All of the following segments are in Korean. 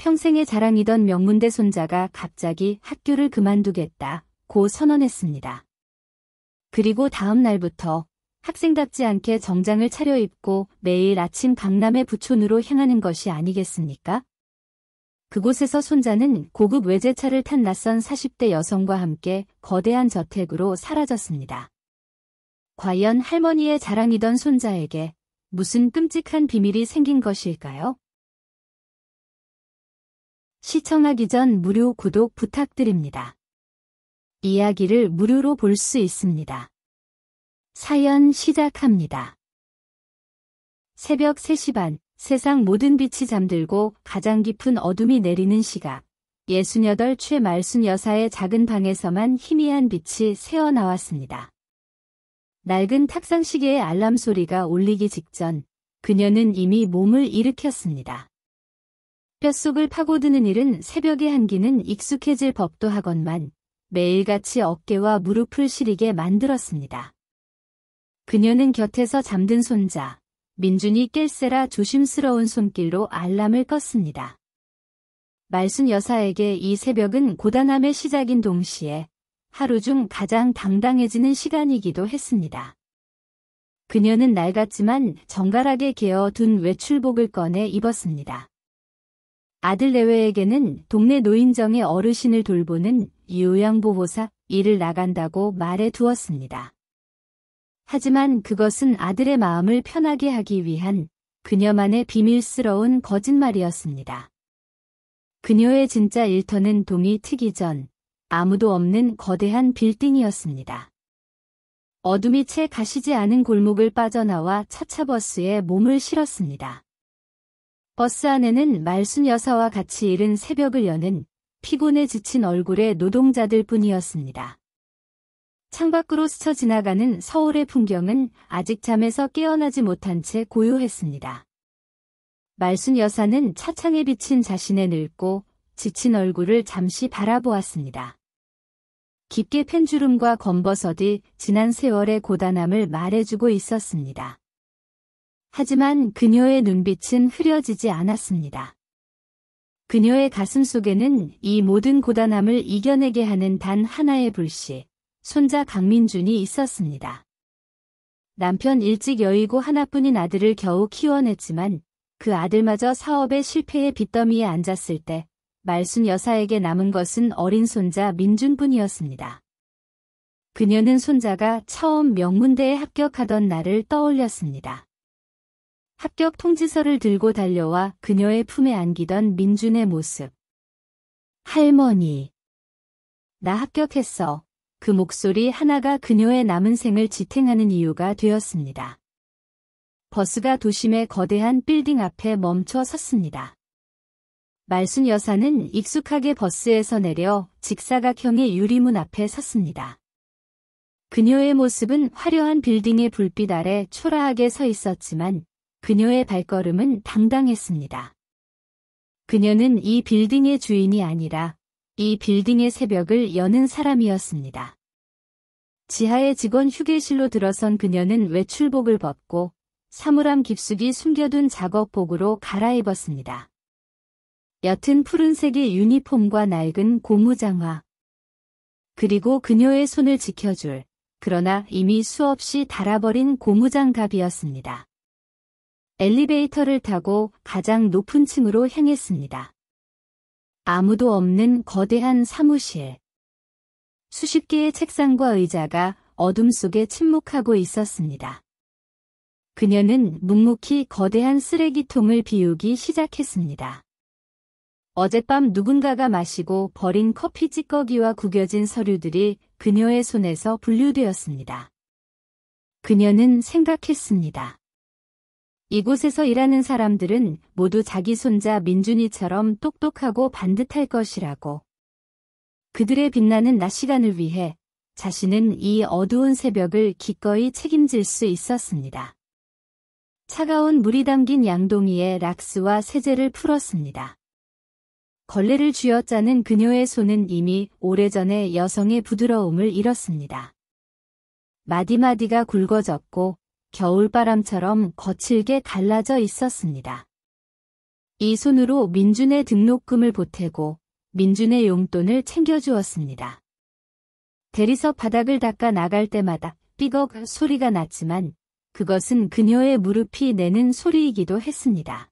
평생의 자랑이던 명문대 손자가 갑자기 학교를 그만두겠다고 선언했습니다. 그리고 다음 날부터 학생답지 않게 정장을 차려입고 매일 아침 강남의 부촌으로 향하는 것이 아니겠습니까? 그곳에서 손자는 고급 외제차를 탄 낯선 40대 여성과 함께 거대한 저택으로 사라졌습니다. 과연 할머니의 자랑이던 손자에게 무슨 끔찍한 비밀이 생긴 것일까요? 시청하기 전 무료 구독 부탁드립니다. 이야기를 무료로 볼 수 있습니다. 사연 시작합니다. 새벽 3시 반, 세상 모든 빛이 잠들고 가장 깊은 어둠이 내리는 시각. 68 최말순 여사의 작은 방에서만 희미한 빛이 새어나왔습니다. 낡은 탁상시계의 알람 소리가 울리기 직전 그녀는 이미 몸을 일으켰습니다. 뼛속을 파고드는 일은 새벽의 한기는 익숙해질 법도 하건만 매일같이 어깨와 무릎을 시리게 만들었습니다. 그녀는 곁에서 잠든 손자, 민준이 깰세라 조심스러운 손길로 알람을 껐습니다. 말순 여사에게 이 새벽은 고단함의 시작인 동시에 하루 중 가장 당당해지는 시간이기도 했습니다. 그녀는 낡았지만 정갈하게 개어둔 외출복을 꺼내 입었습니다. 아들 내외에게는 동네 노인정의 어르신을 돌보는 요양보호사 일을 나간다고 말해 두었습니다. 하지만 그것은 아들의 마음을 편하게 하기 위한 그녀만의 비밀스러운 거짓말이었습니다. 그녀의 진짜 일터는 동이 트기 전 아무도 없는 거대한 빌딩이었습니다. 어둠이 채 가시지 않은 골목을 빠져나와 차차버스에 몸을 실었습니다. 버스 안에는 말순 여사와 같이 이른 새벽을 여는 피곤에 지친 얼굴의 노동자들 뿐이었습니다. 창밖으로 스쳐 지나가는 서울의 풍경은 아직 잠에서 깨어나지 못한 채 고요했습니다. 말순 여사는 차창에 비친 자신의 늙고 지친 얼굴을 잠시 바라보았습니다. 깊게 팬 주름과 검버섯이 지난 세월의 고단함을 말해주고 있었습니다. 하지만 그녀의 눈빛은 흐려지지 않았습니다. 그녀의 가슴 속에는 이 모든 고단함을 이겨내게 하는 단 하나의 불씨, 손자 강민준이 있었습니다. 남편 일찍 여의고 하나뿐인 아들을 겨우 키워냈지만 그 아들마저 사업의 실패의 빚더미에 앉았을 때 말순 여사에게 남은 것은 어린 손자 민준뿐이었습니다. 그녀는 손자가 처음 명문대에 합격하던 날을 떠올렸습니다. 합격 통지서를 들고 달려와 그녀의 품에 안기던 민준의 모습. 할머니. 나 합격했어. 그 목소리 하나가 그녀의 남은 생을 지탱하는 이유가 되었습니다. 버스가 도심의 거대한 빌딩 앞에 멈춰 섰습니다. 말순 여사는 익숙하게 버스에서 내려 직사각형의 유리문 앞에 섰습니다. 그녀의 모습은 화려한 빌딩의 불빛 아래 초라하게 서 있었지만 그녀의 발걸음은 당당했습니다. 그녀는 이 빌딩의 주인이 아니라 이 빌딩의 새벽을 여는 사람이었습니다. 지하의 직원 휴게실로 들어선 그녀는 외출복을 벗고 사물함 깊숙이 숨겨둔 작업복으로 갈아입었습니다. 옅은 푸른색의 유니폼과 낡은 고무장화. 그리고 그녀의 손을 지켜줄, 그러나 이미 수없이 닳아버린 고무장갑이었습니다. 엘리베이터를 타고 가장 높은 층으로 향했습니다. 아무도 없는 거대한 사무실. 수십 개의 책상과 의자가 어둠 속에 침묵하고 있었습니다. 그녀는 묵묵히 거대한 쓰레기통을 비우기 시작했습니다. 어젯밤 누군가가 마시고 버린 커피 찌꺼기와 구겨진 서류들이 그녀의 손에서 분류되었습니다. 그녀는 생각했습니다. 이곳에서 일하는 사람들은 모두 자기 손자 민준이처럼 똑똑하고 반듯할 것이라고. 그들의 빛나는 낮 시간을 위해 자신은 이 어두운 새벽을 기꺼이 책임질 수 있었습니다. 차가운 물이 담긴 양동이에 락스와 세제를 풀었습니다. 걸레를 쥐어짜는 그녀의 손은 이미 오래전에 여성의 부드러움을 잃었습니다. 마디마디가 굵어졌고 겨울바람처럼 거칠게 갈라져 있었습니다. 이 손으로 민준의 등록금을 보태고 민준의 용돈을 챙겨주었습니다. 대리석 바닥을 닦아 나갈 때마다 삐걱 소리가 났지만 그것은 그녀의 무릎이 내는 소리이기도 했습니다.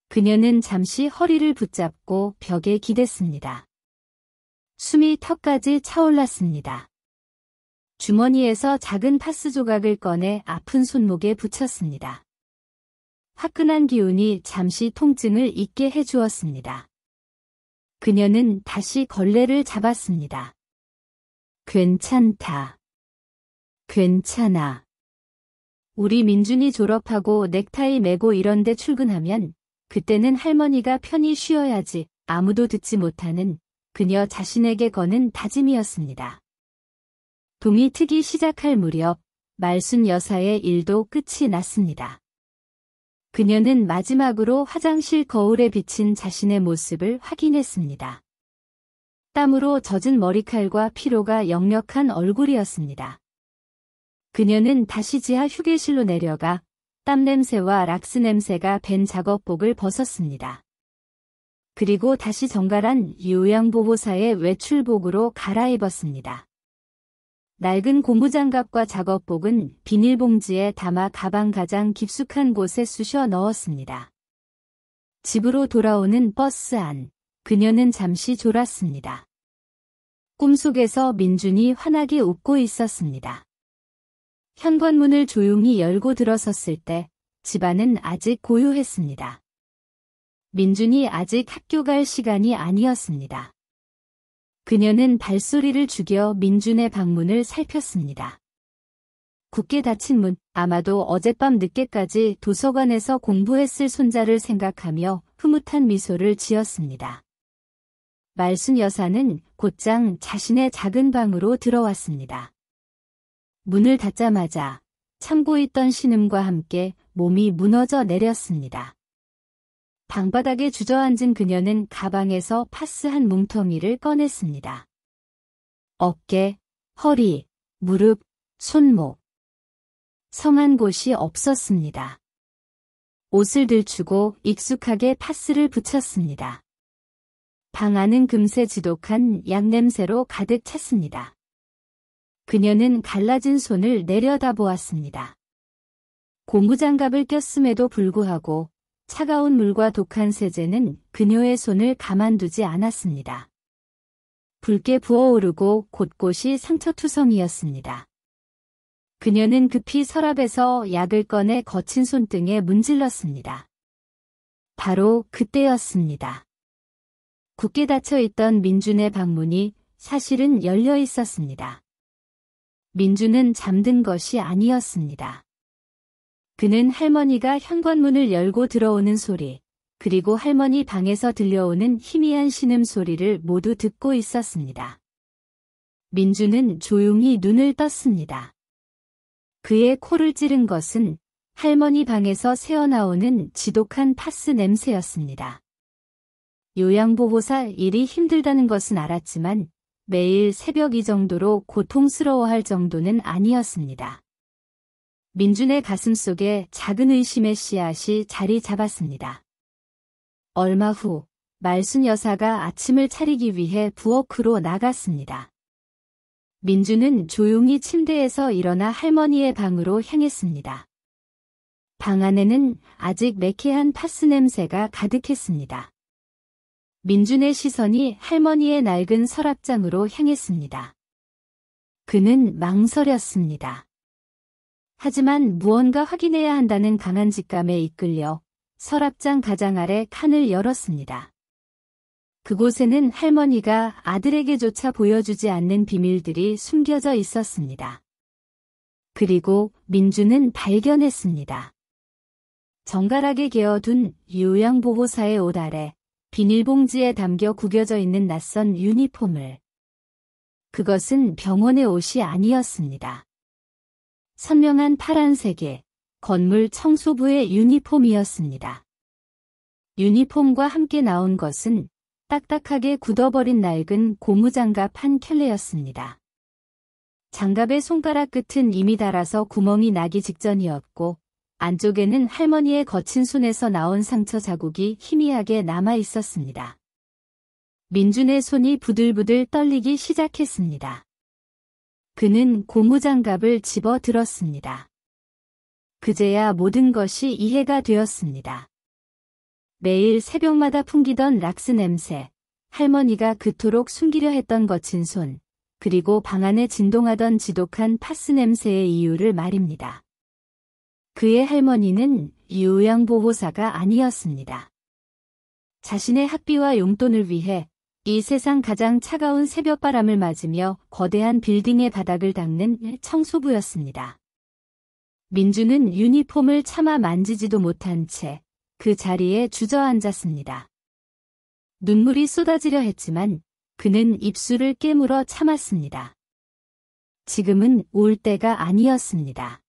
그녀는 잠시 허리를 붙잡고 벽에 기댔습니다. 숨이 턱까지 차올랐습니다. 주머니에서 작은 파스 조각을 꺼내 아픈 손목에 붙였습니다. 화끈한 기운이 잠시 통증을 잊게 해주었습니다. 그녀는 다시 걸레를 잡았습니다. 괜찮다. 괜찮아. 우리 민준이 졸업하고 넥타이 매고 이런데 출근하면 그때는 할머니가 편히 쉬어야지 아무도 듣지 못하는 그녀 자신에게 거는 다짐이었습니다. 동이 트기 시작할 무렵 말순 여사의 일도 끝이 났습니다. 그녀는 마지막으로 화장실 거울에 비친 자신의 모습을 확인했습니다. 땀으로 젖은 머리칼과 피로가 역력한 얼굴이었습니다. 그녀는 다시 지하 휴게실로 내려가 땀 냄새와 락스 냄새가 밴 작업복을 벗었습니다. 그리고 다시 정갈한 요양보호사의 외출복으로 갈아입었습니다. 낡은 고무장갑과 작업복은 비닐봉지에 담아 가방 가장 깊숙한 곳에 쑤셔 넣었습니다. 집으로 돌아오는 버스 안, 그녀는 잠시 졸았습니다. 꿈속에서 민준이 환하게 웃고 있었습니다. 현관문을 조용히 열고 들어섰을 때 집안은 아직 고요했습니다. 민준이 아직 학교 갈 시간이 아니었습니다. 그녀는 발소리를 죽여 민준의 방문을 살폈습니다. 굳게 닫힌 문, 아마도 어젯밤 늦게까지 도서관에서 공부했을 손자를 생각하며 흐뭇한 미소를 지었습니다. 말순 여사는 곧장 자신의 작은 방으로 들어왔습니다. 문을 닫자마자 참고 있던 신음과 함께 몸이 무너져 내렸습니다. 방바닥에 주저앉은 그녀는 가방에서 파스 한 뭉텅이를 꺼냈습니다. 어깨, 허리, 무릎, 손목. 성한 곳이 없었습니다. 옷을 들추고 익숙하게 파스를 붙였습니다. 방 안은 금세 지독한 약냄새로 가득 찼습니다. 그녀는 갈라진 손을 내려다보았습니다. 고무장갑을 꼈음에도 불구하고 차가운 물과 독한 세제는 그녀의 손을 가만두지 않았습니다. 붉게 부어오르고 곳곳이 상처투성이었습니다. 그녀는 급히 서랍에서 약을 꺼내 거친 손등에 문질렀습니다. 바로 그때였습니다. 굳게 닫혀있던 민준의 방문이 사실은 열려 있었습니다. 민준은 잠든 것이 아니었습니다. 그는 할머니가 현관문을 열고 들어오는 소리, 그리고 할머니 방에서 들려오는 희미한 신음소리를 모두 듣고 있었습니다. 민준은 조용히 눈을 떴습니다. 그의 코를 찌른 것은 할머니 방에서 새어나오는 지독한 파스 냄새였습니다. 요양보호사 일이 힘들다는 것은 알았지만 매일 새벽 이 정도로 고통스러워할 정도는 아니었습니다. 민준의 가슴 속에 작은 의심의 씨앗이 자리 잡았습니다. 얼마 후 말순 여사가 아침을 차리기 위해 부엌으로 나갔습니다. 민준은 조용히 침대에서 일어나 할머니의 방으로 향했습니다. 방 안에는 아직 매캐한 파스 냄새가 가득했습니다. 민준의 시선이 할머니의 낡은 서랍장으로 향했습니다. 그는 망설였습니다. 하지만 무언가 확인해야 한다는 강한 직감에 이끌려 서랍장 가장 아래 칸을 열었습니다. 그곳에는 할머니가 아들에게조차 보여주지 않는 비밀들이 숨겨져 있었습니다. 그리고 민준은 발견했습니다. 정갈하게 개어둔 요양보호사의 옷 아래 비닐봉지에 담겨 구겨져 있는 낯선 유니폼을. 그것은 병원의 옷이 아니었습니다. 선명한 파란색의 건물 청소부의 유니폼이었습니다. 유니폼과 함께 나온 것은 딱딱하게 굳어버린 낡은 고무장갑 한 켤레였습니다. 장갑의 손가락 끝은 이미 닳아서 구멍이 나기 직전이었고 안쪽에는 할머니의 거친 손에서 나온 상처 자국이 희미하게 남아 있었습니다. 민준의 손이 부들부들 떨리기 시작했습니다. 그는 고무장갑을 집어 들었습니다. 그제야 모든 것이 이해가 되었습니다. 매일 새벽마다 풍기던 락스 냄새, 할머니가 그토록 숨기려 했던 거친 손, 그리고 방 안에 진동하던 지독한 파스 냄새의 이유를 말입니다. 그의 할머니는 요양보호사가 아니었습니다. 자신의 학비와 용돈을 위해 이 세상 가장 차가운 새벽바람을 맞으며 거대한 빌딩의 바닥을 닦는 청소부였습니다. 민주는 유니폼을 차마 만지지도 못한 채 그 자리에 주저앉았습니다. 눈물이 쏟아지려 했지만 그는 입술을 깨물어 참았습니다. 지금은 울 때가 아니었습니다.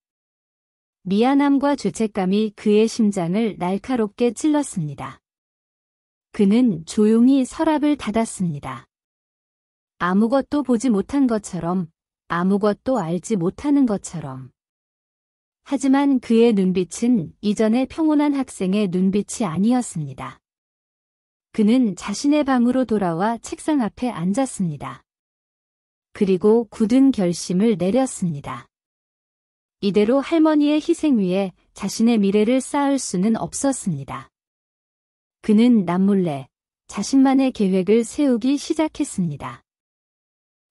미안함과 죄책감이 그의 심장을 날카롭게 찔렀습니다. 그는 조용히 서랍을 닫았습니다. 아무것도 보지 못한 것처럼, 아무것도 알지 못하는 것처럼. 하지만 그의 눈빛은 이전의 평온한 학생의 눈빛이 아니었습니다. 그는 자신의 방으로 돌아와 책상 앞에 앉았습니다. 그리고 굳은 결심을 내렸습니다. 이대로 할머니의 희생 위에 자신의 미래를 쌓을 수는 없었습니다. 그는 남몰래 자신만의 계획을 세우기 시작했습니다.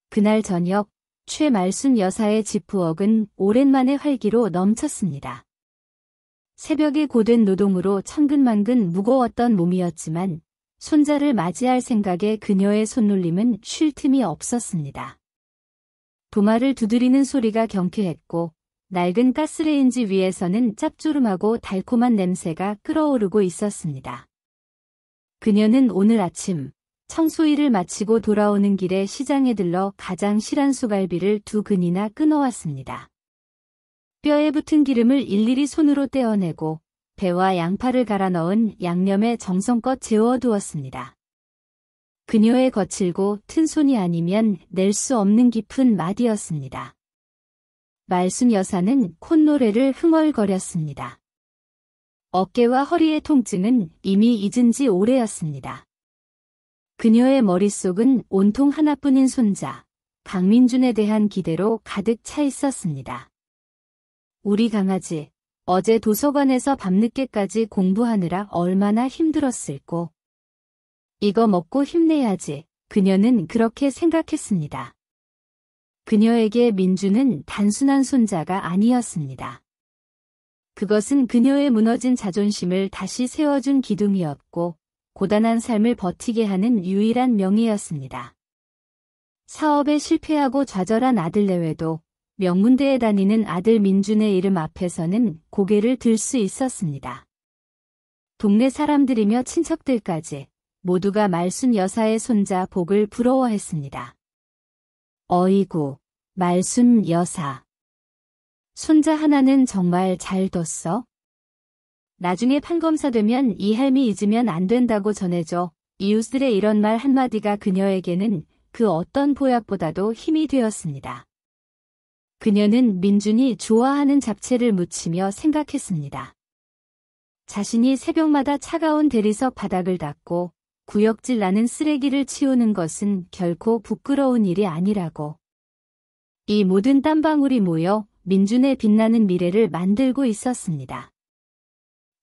그날 저녁, 최말순 여사의 집 부엌은 오랜만에 활기로 넘쳤습니다. 새벽의 고된 노동으로 천근만근 무거웠던 몸이었지만 손자를 맞이할 생각에 그녀의 손놀림은 쉴 틈이 없었습니다. 도마를 두드리는 소리가 경쾌했고 낡은 가스레인지 위에서는 짭조름하고 달콤한 냄새가 끓어오르고 있었습니다. 그녀는 오늘 아침 청소일을 마치고 돌아오는 길에 시장에 들러 가장 실한 소갈비를 2근이나 끊어왔습니다. 뼈에 붙은 기름을 일일이 손으로 떼어내고 배와 양파를 갈아 넣은 양념에 정성껏 재워두었습니다. 그녀의 거칠고 튼 손이 아니면 낼 수 없는 깊은 맛이었습니다. 말순 여사는 콧노래를 흥얼거렸습니다. 어깨와 허리의 통증은 이미 잊은 지 오래였습니다. 그녀의 머릿속은 온통 하나뿐인 손자, 강민준에 대한 기대로 가득 차 있었습니다. 우리 강아지, 어제 도서관에서 밤늦게까지 공부하느라 얼마나 힘들었을꼬. 이거 먹고 힘내야지. 그녀는 그렇게 생각했습니다. 그녀에게 민주는 단순한 손자가 아니었습니다. 그것은 그녀의 무너진 자존심을 다시 세워준 기둥이었고 고단한 삶을 버티게 하는 유일한 명예였습니다. 사업에 실패하고 좌절한 아들 내외도 명문대에 다니는 아들 민준의 이름 앞에서는 고개를 들 수 있었습니다. 동네 사람들이며 친척들까지 모두가 말순 여사의 손자 복을 부러워했습니다. 어이구, 말순 여사. 손자 하나는 정말 잘 뒀어? 나중에 판검사 되면 이 할미 잊으면 안 된다고 전해줘. 이웃들의 이런 말 한마디가 그녀에게는 그 어떤 보약보다도 힘이 되었습니다. 그녀는 민준이 좋아하는 잡채를 무치며 생각했습니다. 자신이 새벽마다 차가운 대리석 바닥을 닦고 구역질 나는 쓰레기를 치우는 것은 결코 부끄러운 일이 아니라고. 이 모든 땀방울이 모여 민준의 빛나는 미래를 만들고 있었습니다.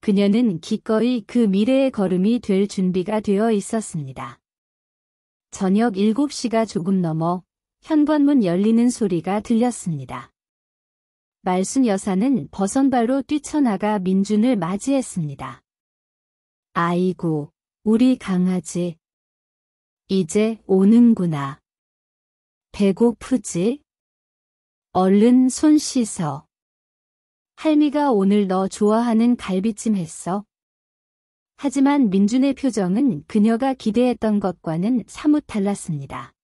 그녀는 기꺼이 그 미래의 걸음이 될 준비가 되어 있었습니다. 저녁 7시가 조금 넘어 현관문 열리는 소리가 들렸습니다. 말순 여사는 버선발로 뛰쳐나가 민준을 맞이했습니다. 아이고, 우리 강아지. 이제 오는구나. 배고프지? 얼른 손 씻어. 할미가 오늘 너 좋아하는 갈비찜 했어. 하지만 민준의 표정은 그녀가 기대했던 것과는 사뭇 달랐습니다.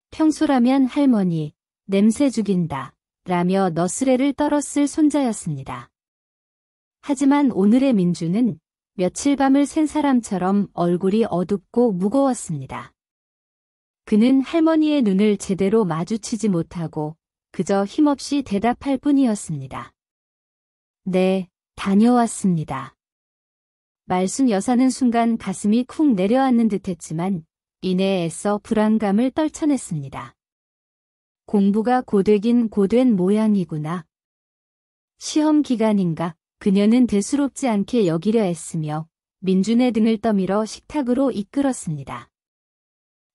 평소라면 할머니, 냄새 죽인다, 라며 너스레를 떨었을 손자였습니다. 하지만 오늘의 민준은 며칠 밤을 샌 사람처럼 얼굴이 어둡고 무거웠습니다. 그는 할머니의 눈을 제대로 마주치지 못하고 그저 힘없이 대답할 뿐이었습니다. 네, 다녀왔습니다. 말순 여사는 순간 가슴이 쿵 내려앉는 듯했지만 이내 애써 불안감을 떨쳐냈습니다. 공부가 고되긴 고된 모양이구나. 시험 기간인가 그녀는 대수롭지 않게 여기려 애쓰며 민준의 등을 떠밀어 식탁으로 이끌었습니다.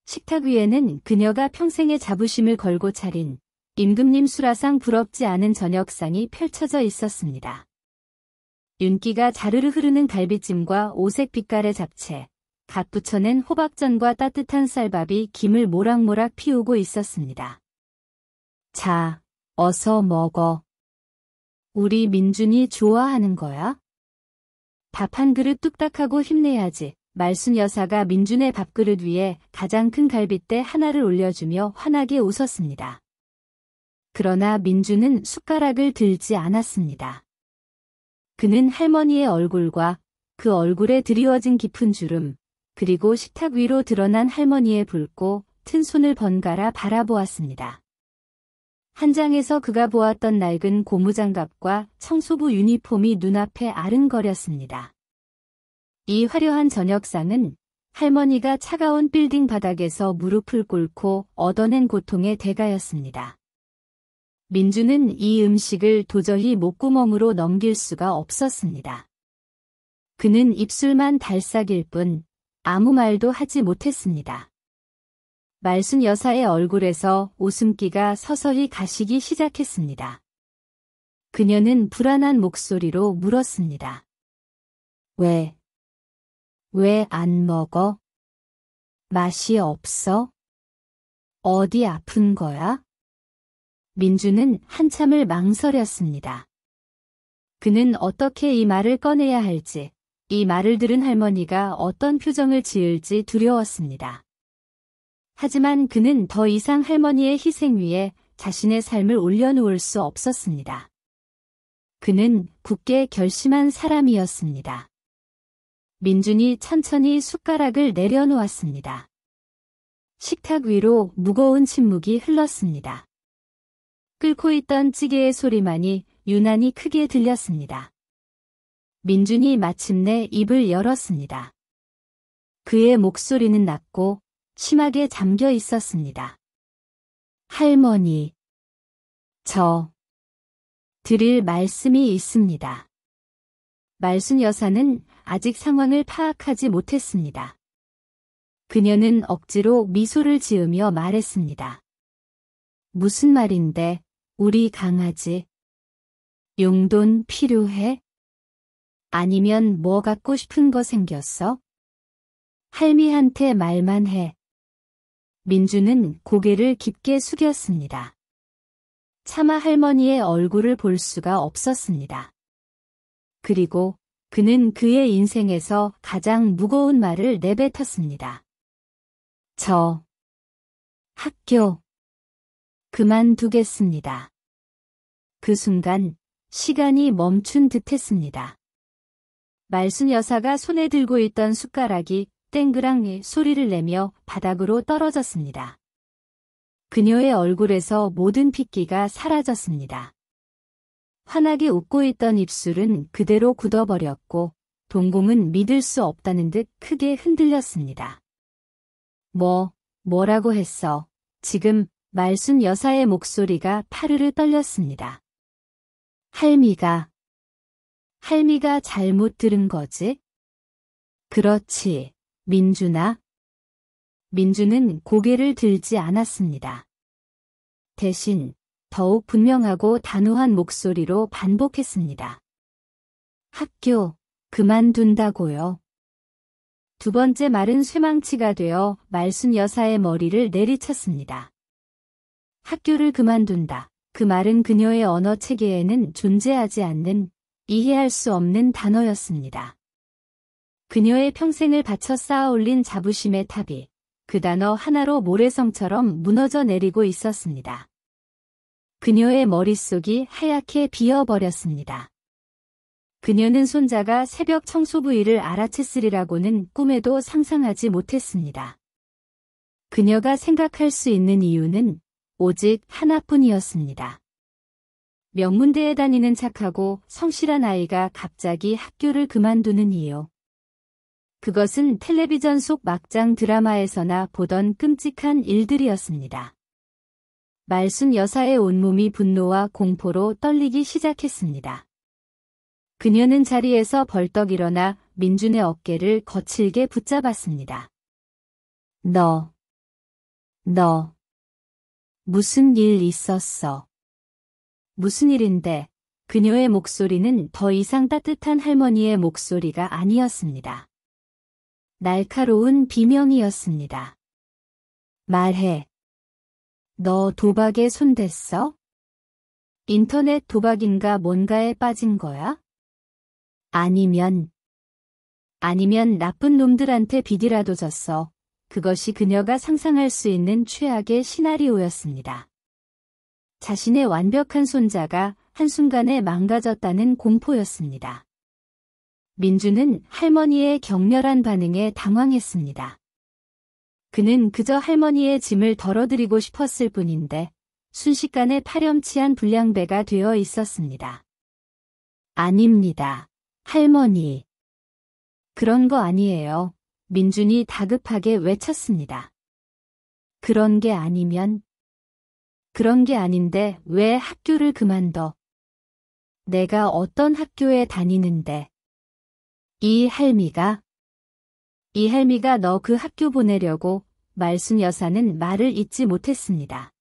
식탁 위에는 그녀가 평생의 자부심을 걸고 차린 임금님 수라상 부럽지 않은 저녁상이 펼쳐져 있었습니다. 윤기가 자르르 흐르는 갈비찜과 오색 빛깔의 잡채, 갓 부쳐낸 호박전과 따뜻한 쌀밥이 김을 모락모락 피우고 있었습니다. 자, 어서 먹어. 우리 민준이 좋아하는 거야? 밥 한 그릇 뚝딱하고 힘내야지. 말순 여사가 민준의 밥그릇 위에 가장 큰 갈빗대 하나를 올려주며 환하게 웃었습니다. 그러나 민준은 숟가락을 들지 않았습니다. 그는 할머니의 얼굴과 그 얼굴에 드리워진 깊은 주름, 그리고 식탁 위로 드러난 할머니의 붉고 튼 손을 번갈아 바라보았습니다. 한 장에서 그가 보았던 낡은 고무장갑과 청소부 유니폼이 눈앞에 아른거렸습니다. 이 화려한 저녁상은 할머니가 차가운 빌딩 바닥에서 무릎을 꿇고 얻어낸 고통의 대가였습니다. 민주는 이 음식을 도저히 목구멍으로 넘길 수가 없었습니다. 그는 입술만 달싹일 뿐 아무 말도 하지 못했습니다. 말순 여사의 얼굴에서 웃음기가 서서히 가시기 시작했습니다. 그녀는 불안한 목소리로 물었습니다. 왜 안 먹어? 맛이 없어? 어디 아픈 거야? 민주는 한참을 망설였습니다. 그는 어떻게 이 말을 꺼내야 할지, 이 말을 들은 할머니가 어떤 표정을 지을지 두려웠습니다. 하지만 그는 더 이상 할머니의 희생 위에 자신의 삶을 올려놓을 수 없었습니다. 그는 굳게 결심한 사람이었습니다. 민준이 천천히 숟가락을 내려놓았습니다. 식탁 위로 무거운 침묵이 흘렀습니다. 끓고 있던 찌개의 소리만이 유난히 크게 들렸습니다. 민준이 마침내 입을 열었습니다. 그의 목소리는 낮고 심하게 잠겨 있었습니다. 할머니, 저 드릴 말씀이 있습니다. 말순 여사는 아직 상황을 파악하지 못했습니다. 그녀는 억지로 미소를 지으며 말했습니다. 무슨 말인데, 우리 강아지. 용돈 필요해? 아니면 뭐 갖고 싶은 거 생겼어? 할미한테 말만 해. 민주는 고개를 깊게 숙였습니다. 차마 할머니의 얼굴을 볼 수가 없었습니다. 그리고 그는 그의 인생에서 가장 무거운 말을 내뱉었습니다. 저 학교 그만두겠습니다. 그 순간 시간이 멈춘 듯했습니다. 말순 여사가 손에 들고 있던 숟가락이 땡그랑 소리를 내며 바닥으로 떨어졌습니다. 그녀의 얼굴에서 모든 핏기가 사라졌습니다. 환하게 웃고 있던 입술은 그대로 굳어버렸고 동공은 믿을 수 없다는 듯 크게 흔들렸습니다. 뭐라고 했어? 지금 말순 여사의 목소리가 파르르 떨렸습니다. 할미가 잘못 들은 거지? 그렇지, 민준아. 민준은 고개를 들지 않았습니다. 대신 더욱 분명하고 단호한 목소리로 반복했습니다. 학교 그만둔다고요. 두 번째 말은 쇠망치가 되어 말순 여사의 머리를 내리쳤습니다. 학교를 그만둔다. 그 말은 그녀의 언어 체계에는 존재하지 않는, 이해할 수 없는 단어였습니다. 그녀의 평생을 바쳐 쌓아 올린 자부심의 탑이 그 단어 하나로 모래성처럼 무너져 내리고 있었습니다. 그녀의 머릿속이 하얗게 비어버렸습니다. 그녀는 손자가 새벽 청소부 일을 알아챘으리라고는 꿈에도 상상하지 못했습니다. 그녀가 생각할 수 있는 이유는 오직 하나뿐이었습니다. 명문대에 다니는 착하고 성실한 아이가 갑자기 학교를 그만두는 이유. 그것은 텔레비전 속 막장 드라마에서나 보던 끔찍한 일들이었습니다. 말순 여사의 온몸이 분노와 공포로 떨리기 시작했습니다. 그녀는 자리에서 벌떡 일어나 민준의 어깨를 거칠게 붙잡았습니다. 너, 무슨 일 있었어? 무슨 일인데? 그녀의 목소리는 더 이상 따뜻한 할머니의 목소리가 아니었습니다. 날카로운 비명이었습니다. 말해. 너 도박에 손댔어? 인터넷 도박인가 뭔가에 빠진 거야? 아니면 나쁜 놈들한테 빚이라도 졌어. 그것이 그녀가 상상할 수 있는 최악의 시나리오였습니다. 자신의 완벽한 손자가 한순간에 망가졌다는 공포였습니다. 민주는 할머니의 격렬한 반응에 당황했습니다. 그는 그저 할머니의 짐을 덜어드리고 싶었을 뿐인데 순식간에 파렴치한 불량배가 되어 있었습니다. 아닙니다. 할머니. 그런 거 아니에요. 민준이 다급하게 외쳤습니다. 그런 게 아니면? 그런 게 아닌데 왜 학교를 그만둬? 내가 어떤 학교에 다니는데? 이 할미가 너 그 학교 보내려고. 말순 여사는 말을 잇지 못했습니다.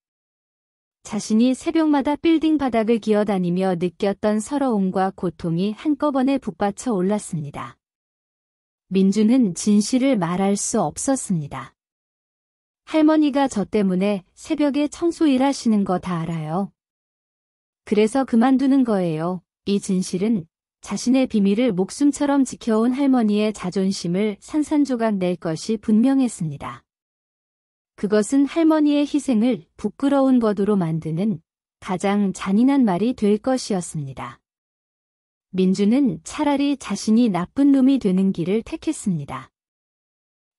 자신이 새벽마다 빌딩 바닥을 기어다니며 느꼈던 서러움과 고통이 한꺼번에 북받쳐 올랐습니다. 민주는 진실을 말할 수 없었습니다. 할머니가 저 때문에 새벽에 청소 일하시는 거 다 알아요. 그래서 그만두는 거예요. 이 진실은 자신의 비밀을 목숨처럼 지켜온 할머니의 자존심을 산산조각 낼 것이 분명했습니다. 그것은 할머니의 희생을 부끄러운 것으로 만드는 가장 잔인한 말이 될 것이었습니다. 민주는 차라리 자신이 나쁜 놈이 되는 길을 택했습니다.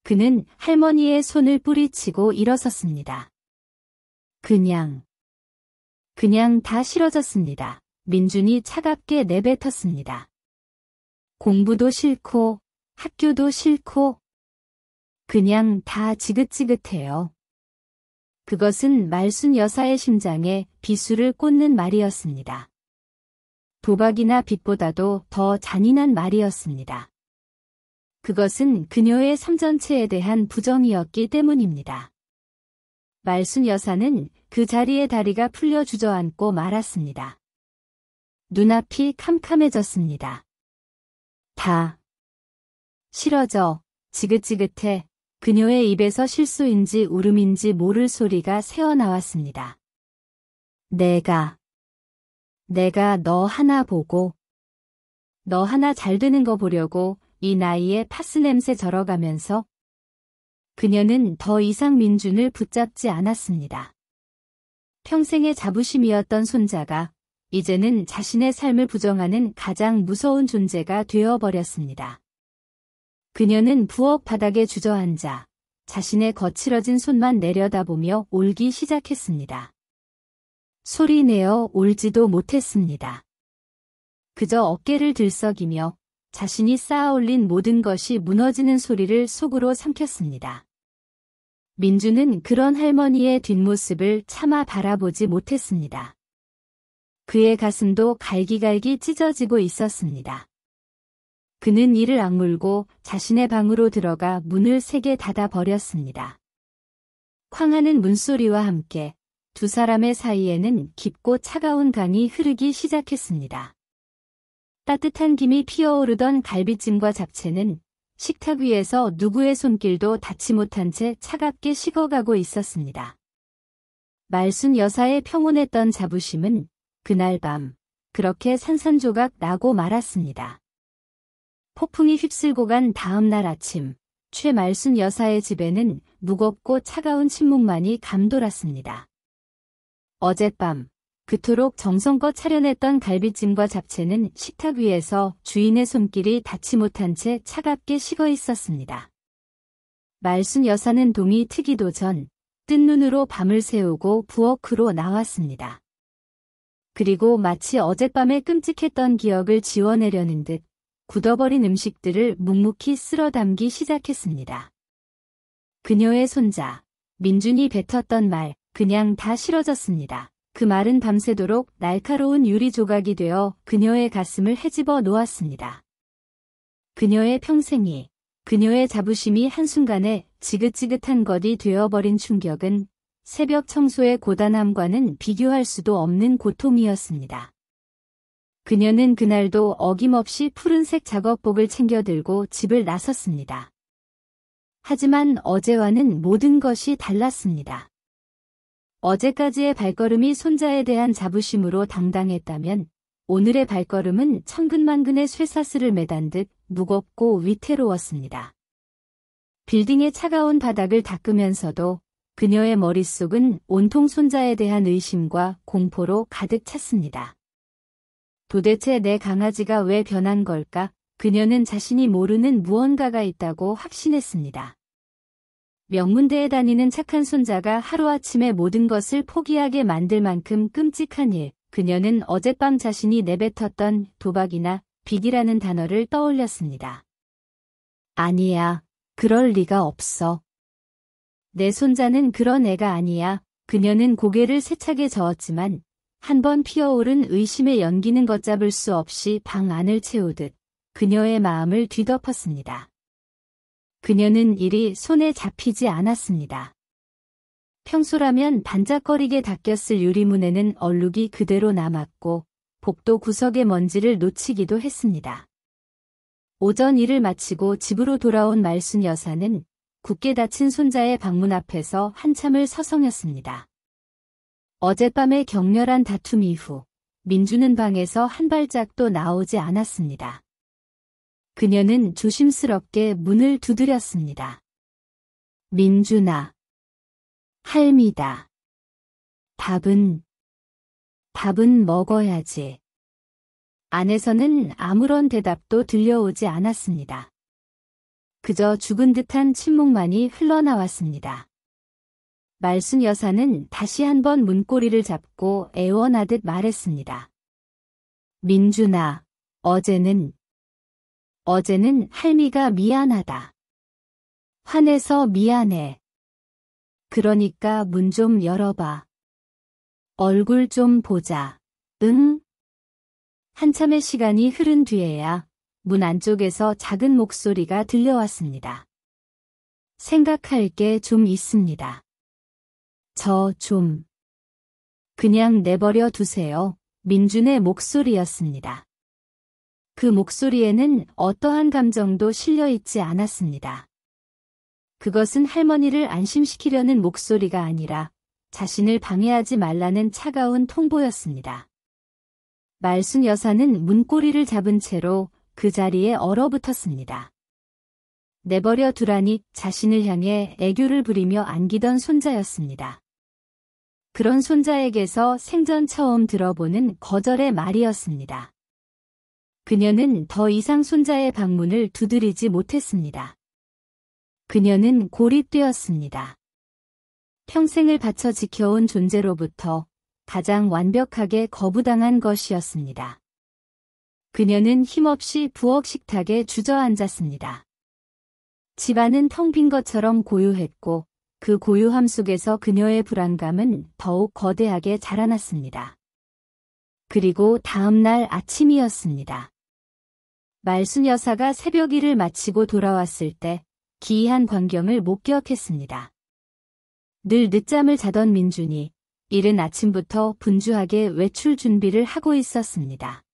그는 할머니의 손을 뿌리치고 일어섰습니다. 그냥 다 싫어졌습니다. 민준이 차갑게 내뱉었습니다. 공부도 싫고 학교도 싫고 그냥 다 지긋지긋해요. 그것은 말순 여사의 심장에 비수를 꽂는 말이었습니다. 도박이나 빚보다도 더 잔인한 말이었습니다. 그것은 그녀의 삶 전체에 대한 부정이었기 때문입니다. 말순 여사는 그 자리에 다리가 풀려 주저앉고 말았습니다. 눈앞이 캄캄해졌습니다. 다 싫어져. 지긋지긋해. 그녀의 입에서 실수인지 울음인지 모를 소리가 새어나왔습니다. 내가 너 하나 보고, 너 하나 잘 되는 거 보려고 이 나이에 파스 냄새 절어가면서. 그녀는 더 이상 민준을 붙잡지 않았습니다. 평생의 자부심이었던 손자가 이제는 자신의 삶을 부정하는 가장 무서운 존재가 되어버렸습니다. 그녀는 부엌 바닥에 주저앉아 자신의 거칠어진 손만 내려다보며 울기 시작했습니다. 소리내어 울지도 못했습니다. 그저 어깨를 들썩이며 자신이 쌓아올린 모든 것이 무너지는 소리를 속으로 삼켰습니다. 민주는 그런 할머니의 뒷모습을 차마 바라보지 못했습니다. 그의 가슴도 갈기갈기 찢어지고 있었습니다. 그는 이를 악물고 자신의 방으로 들어가 문을 세게 닫아버렸습니다. 쾅하는 문소리와 함께 두 사람의 사이에는 깊고 차가운 강이 흐르기 시작했습니다. 따뜻한 김이 피어오르던 갈비찜과 잡채는 식탁 위에서 누구의 손길도 닿지 못한 채 차갑게 식어가고 있었습니다. 말순 여사의 평온했던 자부심은 그날 밤 그렇게 산산조각 나고 말았습니다. 폭풍이 휩쓸고 간 다음 날 아침, 최말순 여사의 집에는 무겁고 차가운 침묵만이 감돌았습니다. 어젯밤 그토록 정성껏 차려냈던 갈비찜과 잡채는 식탁 위에서 주인의 손길이 닿지 못한 채 차갑게 식어 있었습니다. 말순 여사는 동이 트기도 전 뜬 눈으로 밤을 새우고 부엌으로 나왔습니다. 그리고 마치 어젯밤에 끔찍했던 기억을 지워내려는 듯 굳어버린 음식들을 묵묵히 쓸어 담기 시작했습니다. 그녀의 손자, 민준이 뱉었던 말, 그냥 다 싫어졌습니다. 그 말은 밤새도록 날카로운 유리 조각이 되어 그녀의 가슴을 헤집어 놓았습니다. 그녀의 평생이, 그녀의 자부심이 한순간에 지긋지긋한 것이 되어버린 충격은 새벽 청소의 고단함과는 비교할 수도 없는 고통이었습니다. 그녀는 그날도 어김없이 푸른색 작업복을 챙겨 들고 집을 나섰습니다. 하지만 어제와는 모든 것이 달랐습니다. 어제까지의 발걸음이 손자에 대한 자부심으로 당당했다면 오늘의 발걸음은 천근만근의 쇠사슬을 매단 듯 무겁고 위태로웠습니다. 빌딩의 차가운 바닥을 닦으면서도 그녀의 머릿속은 온통 손자에 대한 의심과 공포로 가득 찼습니다. 도대체 내 강아지가 왜 변한 걸까? 그녀는 자신이 모르는 무언가가 있다고 확신했습니다. 명문대에 다니는 착한 손자가 하루아침에 모든 것을 포기하게 만들 만큼 끔찍한 일. 그녀는 어젯밤 자신이 내뱉었던 도박이나 빚이라는 단어를 떠올렸습니다. 아니야, 그럴 리가 없어. 내 손자는 그런 애가 아니야. 그녀는 고개를 세차게 저었지만 한번 피어오른 의심의 연기는 걷잡을 수 없이 방 안을 채우듯 그녀의 마음을 뒤덮었습니다. 그녀는 일이 손에 잡히지 않았습니다. 평소라면 반짝거리게 닦였을 유리문에는 얼룩이 그대로 남았고 복도 구석의 먼지를 놓치기도 했습니다. 오전 일을 마치고 집으로 돌아온 말순 여사는 굳게 닫힌 손자의 방문 앞에서 한참을 서성였습니다. 어젯밤의 격렬한 다툼 이후 민주는 방에서 한 발짝도 나오지 않았습니다. 그녀는 조심스럽게 문을 두드렸습니다. 민준아. 할미다. 밥은 먹어야지. 안에서는 아무런 대답도 들려오지 않았습니다. 그저 죽은 듯한 침묵만이 흘러나왔습니다. 말순 여사는 다시 한번 문고리를 잡고 애원하듯 말했습니다. 민준아, 어제는 할미가 미안하다. 화내서 미안해. 그러니까 문 좀 열어봐. 얼굴 좀 보자. 응? 한참의 시간이 흐른 뒤에야 문 안쪽에서 작은 목소리가 들려왔습니다. 생각할 게 좀 있습니다. 그냥 내버려 두세요. 민준의 목소리였습니다. 그 목소리에는 어떠한 감정도 실려있지 않았습니다. 그것은 할머니를 안심시키려는 목소리가 아니라 자신을 방해하지 말라는 차가운 통보였습니다. 말순 여사는 문고리를 잡은 채로 그 자리에 얼어붙었습니다. 내버려 두라니 자신을 향해 애교를 부리며 안기던 손자였습니다. 그런 손자에게서 생전 처음 들어보는 거절의 말이었습니다. 그녀는 더 이상 손자의 방문을 두드리지 못했습니다. 그녀는 고립되었습니다. 평생을 바쳐 지켜온 존재로부터 가장 완벽하게 거부당한 것이었습니다. 그녀는 힘없이 부엌 식탁에 주저앉았습니다. 집안은 텅 빈 것처럼 고요했고 그 고요함 속에서 그녀의 불안감은 더욱 거대하게 자라났습니다. 그리고 다음 날 아침이었습니다. 말순 여사가 새벽 일을 마치고 돌아왔을 때 기이한 광경을 목격했습니다. 늘 늦잠을 자던 민준이 이른 아침부터 분주하게 외출 준비를 하고 있었습니다.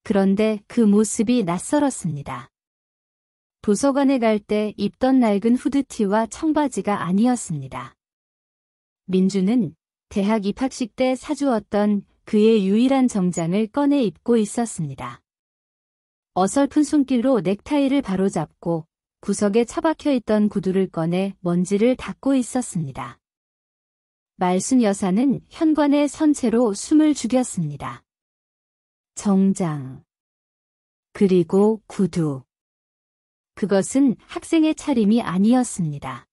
그런데 그 모습이 낯설었습니다. 도서관에 갈 때 입던 낡은 후드티와 청바지가 아니었습니다. 민주는 대학 입학식 때 사주었던 그의 유일한 정장을 꺼내 입고 있었습니다. 어설픈 손길로 넥타이를 바로잡고 구석에 처박혀 있던 구두를 꺼내 먼지를 닦고 있었습니다. 말순 여사는 현관에 선 채로 숨을 죽였습니다. 정장. 그리고 구두. 그것은 학생의 차림이 아니었습니다.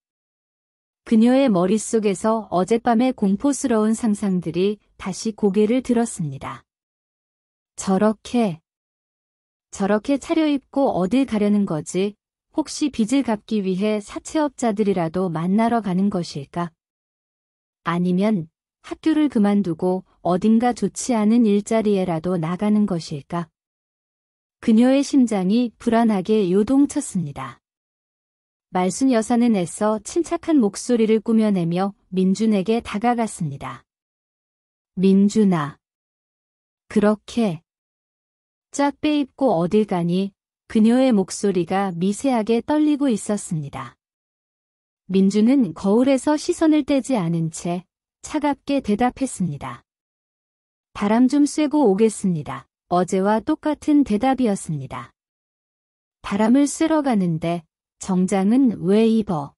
그녀의 머릿속에서 어젯밤의 공포스러운 상상들이 다시 고개를 들었습니다. 저렇게 차려입고 어딜 가려는 거지? 혹시 빚을 갚기 위해 사채업자들이라도 만나러 가는 것일까? 아니면 학교를 그만두고 어딘가 좋지 않은 일자리에라도 나가는 것일까? 그녀의 심장이 불안하게 요동쳤습니다. 말순 여사는 애써 침착한 목소리를 꾸며내며 민준에게 다가갔습니다. 민준아. 그렇게 쫙 빼입고 어딜 가니? 그녀의 목소리가 미세하게 떨리고 있었습니다. 민준은 거울에서 시선을 떼지 않은 채 차갑게 대답했습니다. 바람 좀 쐬고 오겠습니다. 어제와 똑같은 대답이었습니다. 바람을 쐬러 가는데 정장은 왜 입어?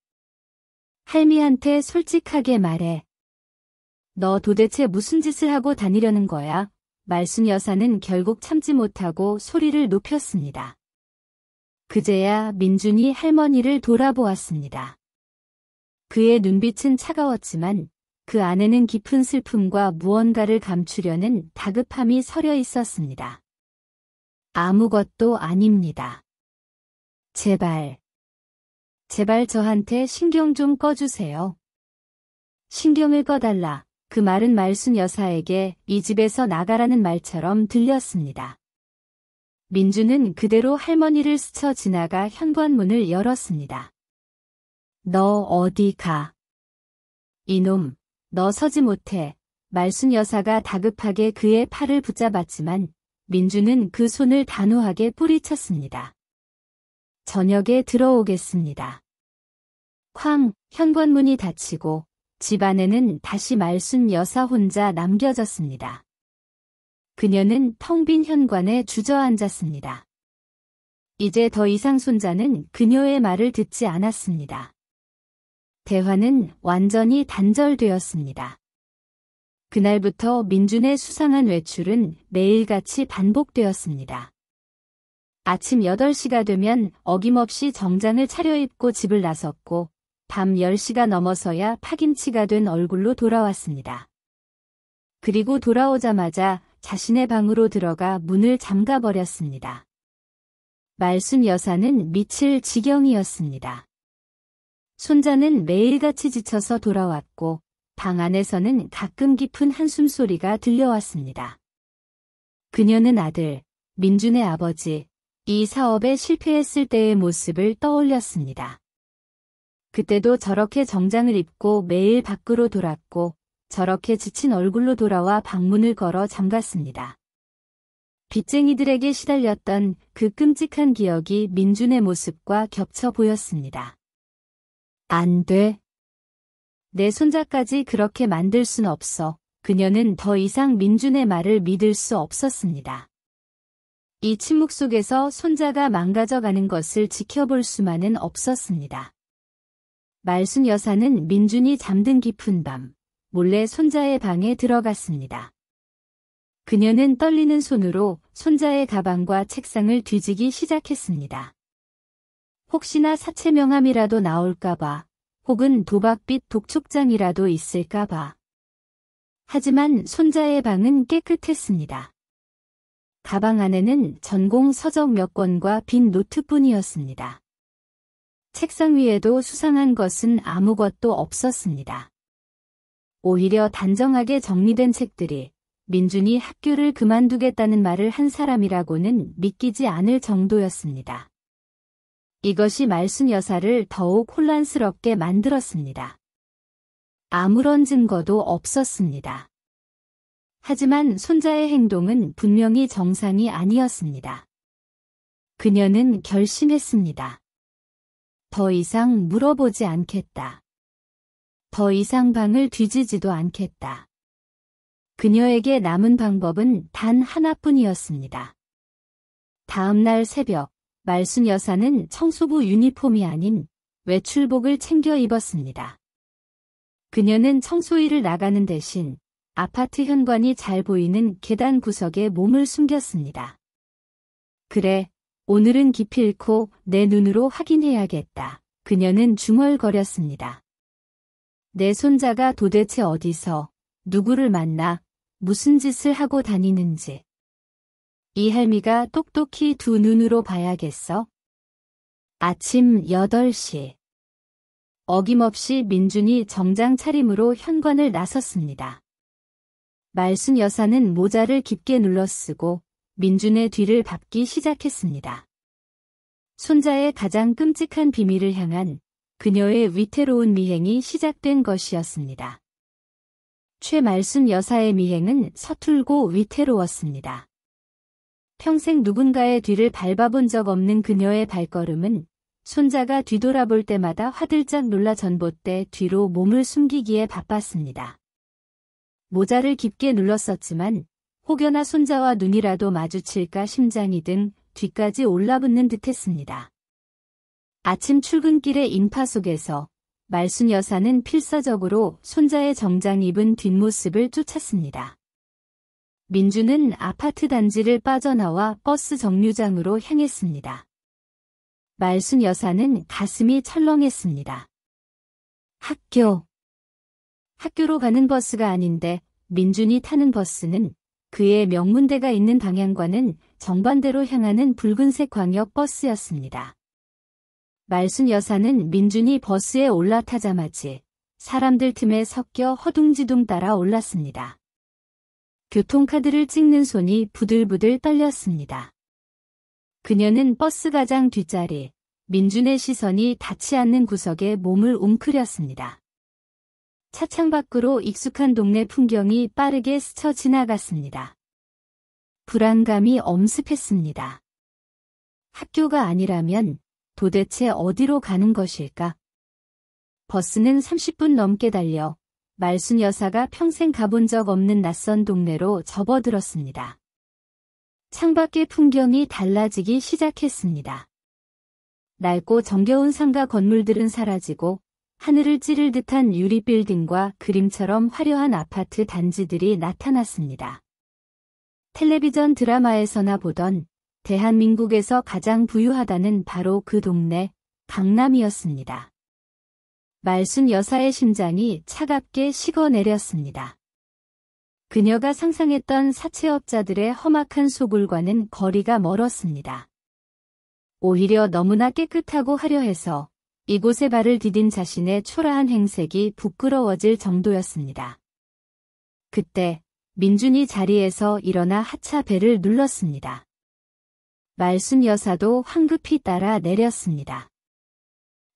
할미한테 솔직하게 말해. 너 도대체 무슨 짓을 하고 다니려는 거야? 말순 여사는 결국 참지 못하고 소리를 높였습니다. 그제야 민준이 할머니를 돌아보았습니다. 그의 눈빛은 차가웠지만 그 안에는 깊은 슬픔과 무언가를 감추려는 다급함이 서려 있었습니다. 아무것도 아닙니다. 제발 저한테 신경 좀 꺼주세요. 신경을 꺼달라. 그 말은 말순 여사에게 이 집에서 나가라는 말처럼 들렸습니다. 민준은 그대로 할머니를 스쳐 지나가 현관문을 열었습니다. 너 어디 가? 이놈, 너 서지 못해. 말순 여사가 다급하게 그의 팔을 붙잡았지만 민준은 그 손을 단호하게 뿌리쳤습니다. 저녁에 들어오겠습니다. 쾅, 현관문이 닫히고 집 안에는 다시 말순 여사 혼자 남겨졌습니다. 그녀는 텅 빈 현관에 주저앉았습니다. 이제 더 이상 손자는 그녀의 말을 듣지 않았습니다. 대화는 완전히 단절되었습니다. 그날부터 민준의 수상한 외출은 매일같이 반복되었습니다. 아침 8시가 되면 어김없이 정장을 차려입고 집을 나섰고 밤 10시가 넘어서야 파김치가 된 얼굴로 돌아왔습니다. 그리고 돌아오자마자 자신의 방으로 들어가 문을 잠가버렸습니다. 말순 여사는 미칠 지경이었습니다. 손자는 매일같이 지쳐서 돌아왔고 방 안에서는 가끔 깊은 한숨소리가 들려왔습니다. 그녀는 아들, 민준의 아버지, 이 사업에 실패했을 때의 모습을 떠올렸습니다. 그때도 저렇게 정장을 입고 매일 밖으로 돌았고 저렇게 지친 얼굴로 돌아와 방문을 걸어 잠갔습니다. 빚쟁이들에게 시달렸던 그 끔찍한 기억이 민준의 모습과 겹쳐 보였습니다. 안 돼. 내 손자까지 그렇게 만들 순 없어. 그녀는 더 이상 민준의 말을 믿을 수 없었습니다. 이 침묵 속에서 손자가 망가져가는 것을 지켜볼 수만은 없었습니다. 말순 여사는 민준이 잠든 깊은 밤, 몰래 손자의 방에 들어갔습니다. 그녀는 떨리는 손으로 손자의 가방과 책상을 뒤지기 시작했습니다. 혹시나 사채 명함이라도 나올까봐, 혹은 도박빚 독촉장이라도 있을까봐. 하지만 손자의 방은 깨끗했습니다. 가방 안에는 전공 서적 몇 권과 빈 노트뿐이었습니다. 책상 위에도 수상한 것은 아무것도 없었습니다. 오히려 단정하게 정리된 책들이 민준이 학교를 그만두겠다는 말을 한 사람이라고는 믿기지 않을 정도였습니다. 이것이 말순 여사를 더욱 혼란스럽게 만들었습니다. 아무런 증거도 없었습니다. 하지만 손자의 행동은 분명히 정상이 아니었습니다. 그녀는 결심했습니다. 더 이상 물어보지 않겠다. 더 이상 방을 뒤지지도 않겠다. 그녀에게 남은 방법은 단 하나뿐이었습니다. 다음 날 새벽, 말순 여사는 청소부 유니폼이 아닌 외출복을 챙겨 입었습니다. 그녀는 청소일을 나가는 대신 아파트 현관이 잘 보이는 계단 구석에 몸을 숨겼습니다. 그래, 오늘은 기필코 내 눈으로 확인해야겠다. 그녀는 중얼거렸습니다. 내 손자가 도대체 어디서 누구를 만나 무슨 짓을 하고 다니는지. 이 할미가 똑똑히 두 눈으로 봐야겠어. 아침 8시. 어김없이 민준이 정장 차림으로 현관을 나섰습니다. 말순 여사는 모자를 깊게 눌러쓰고 민준의 뒤를 밟기 시작했습니다. 손자의 가장 끔찍한 비밀을 향한 그녀의 위태로운 미행이 시작된 것이었습니다. 최말순 여사의 미행은 서툴고 위태로웠습니다. 평생 누군가의 뒤를 밟아본 적 없는 그녀의 발걸음은 손자가 뒤돌아볼 때마다 화들짝 놀라 전봇대 뒤로 몸을 숨기기에 바빴습니다. 모자를 깊게 눌렀었지만 혹여나 손자와 눈이라도 마주칠까 심장이 등 뒤까지 올라붙는 듯했습니다. 아침 출근길의 인파 속에서 말순 여사는 필사적으로 손자의 정장 입은 뒷모습을 쫓았습니다. 민주는 아파트 단지를 빠져나와 버스 정류장으로 향했습니다. 말순 여사는 가슴이 철렁했습니다. 학교로 가는 버스가 아닌데 민준이 타는 버스는 그의 명문대가 있는 방향과는 정반대로 향하는 붉은색 광역 버스였습니다. 말순 여사는 민준이 버스에 올라타자마자 사람들 틈에 섞여 허둥지둥 따라 올랐습니다. 교통카드를 찍는 손이 부들부들 떨렸습니다. 그녀는 버스 가장 뒷자리, 민준의 시선이 닿지 않는 구석에 몸을 웅크렸습니다. 차창 밖으로 익숙한 동네 풍경이 빠르게 스쳐 지나갔습니다. 불안감이 엄습했습니다. 학교가 아니라면 도대체 어디로 가는 것일까? 버스는 30분 넘게 달려 말순 여사가 평생 가본 적 없는 낯선 동네로 접어들었습니다. 창밖의 풍경이 달라지기 시작했습니다. 낡고 정겨운 상가 건물들은 사라지고 하늘을 찌를 듯한 유리 빌딩과 그림처럼 화려한 아파트 단지들이 나타났습니다. 텔레비전 드라마에서나 보던 대한민국에서 가장 부유하다는 바로 그 동네, 강남이었습니다. 말순 여사의 심장이 차갑게 식어내렸습니다. 그녀가 상상했던 사채업자들의 험악한 소굴과는 거리가 멀었습니다. 오히려 너무나 깨끗하고 화려해서 이곳에 발을 디딘 자신의 초라한 행색이 부끄러워질 정도였습니다. 그때 민준이 자리에서 일어나 하차 벨을 눌렀습니다. 말순 여사도 황급히 따라 내렸습니다.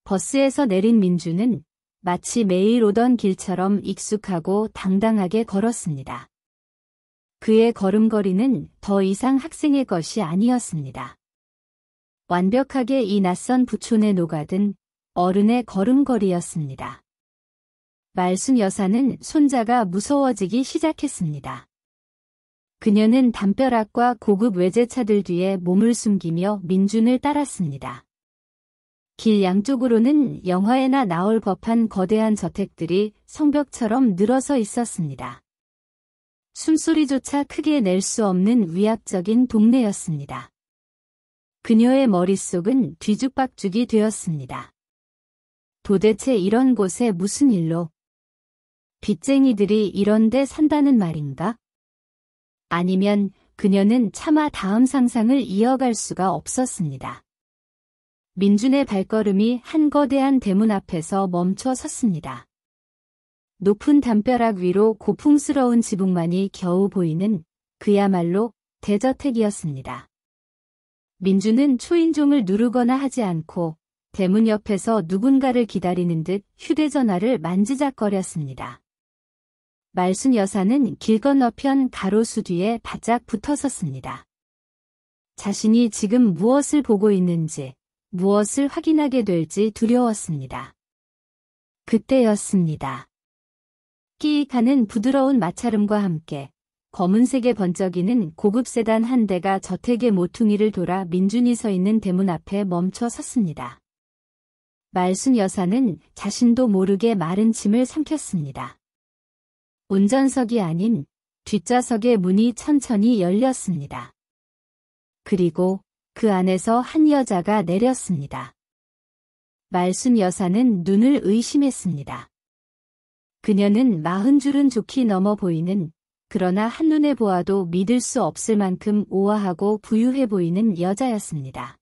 버스에서 내린 민준은 마치 매일 오던 길처럼 익숙하고 당당하게 걸었습니다. 그의 걸음걸이는 더 이상 학생의 것이 아니었습니다. 완벽하게 이 낯선 부촌에 녹아든 어른의 걸음걸이였습니다. 말순 여사는 손자가 무서워지기 시작했습니다. 그녀는 담벼락과 고급 외제차들 뒤에 몸을 숨기며 민준을 따랐습니다. 길 양쪽으로는 영화에나 나올 법한 거대한 저택들이 성벽처럼 늘어서 있었습니다. 숨소리조차 크게 낼 수 없는 위압적인 동네였습니다. 그녀의 머릿속은 뒤죽박죽이 되었습니다. 도대체 이런 곳에 무슨 일로? 빚쟁이들이 이런 데 산다는 말인가? 아니면 그녀는 차마 다음 상상을 이어갈 수가 없었습니다. 민준의 발걸음이 한 거대한 대문 앞에서 멈춰 섰습니다. 높은 담벼락 위로 고풍스러운 지붕만이 겨우 보이는 그야말로 대저택이었습니다. 민준은 초인종을 누르거나 하지 않고 대문 옆에서 누군가를 기다리는 듯 휴대전화를 만지작거렸습니다. 말순 여사는 길 건너편 가로수 뒤에 바짝 붙어섰습니다. 자신이 지금 무엇을 보고 있는지, 무엇을 확인하게 될지 두려웠습니다. 그때였습니다. 끼익하는 부드러운 마찰음과 함께 검은색의 번쩍이는 고급 세단 한 대가 저택의 모퉁이를 돌아 민준이 서 있는 대문 앞에 멈춰 섰습니다. 말순 여사는 자신도 모르게 마른 침을 삼켰습니다. 운전석이 아닌 뒷좌석의 문이 천천히 열렸습니다. 그리고 그 안에서 한 여자가 내렸습니다. 말순 여사는 눈을 의심했습니다. 그녀는 40줄은 좋게 넘어 보이는, 그러나 한눈에 보아도 믿을 수 없을 만큼 우아하고 부유해 보이는 여자였습니다.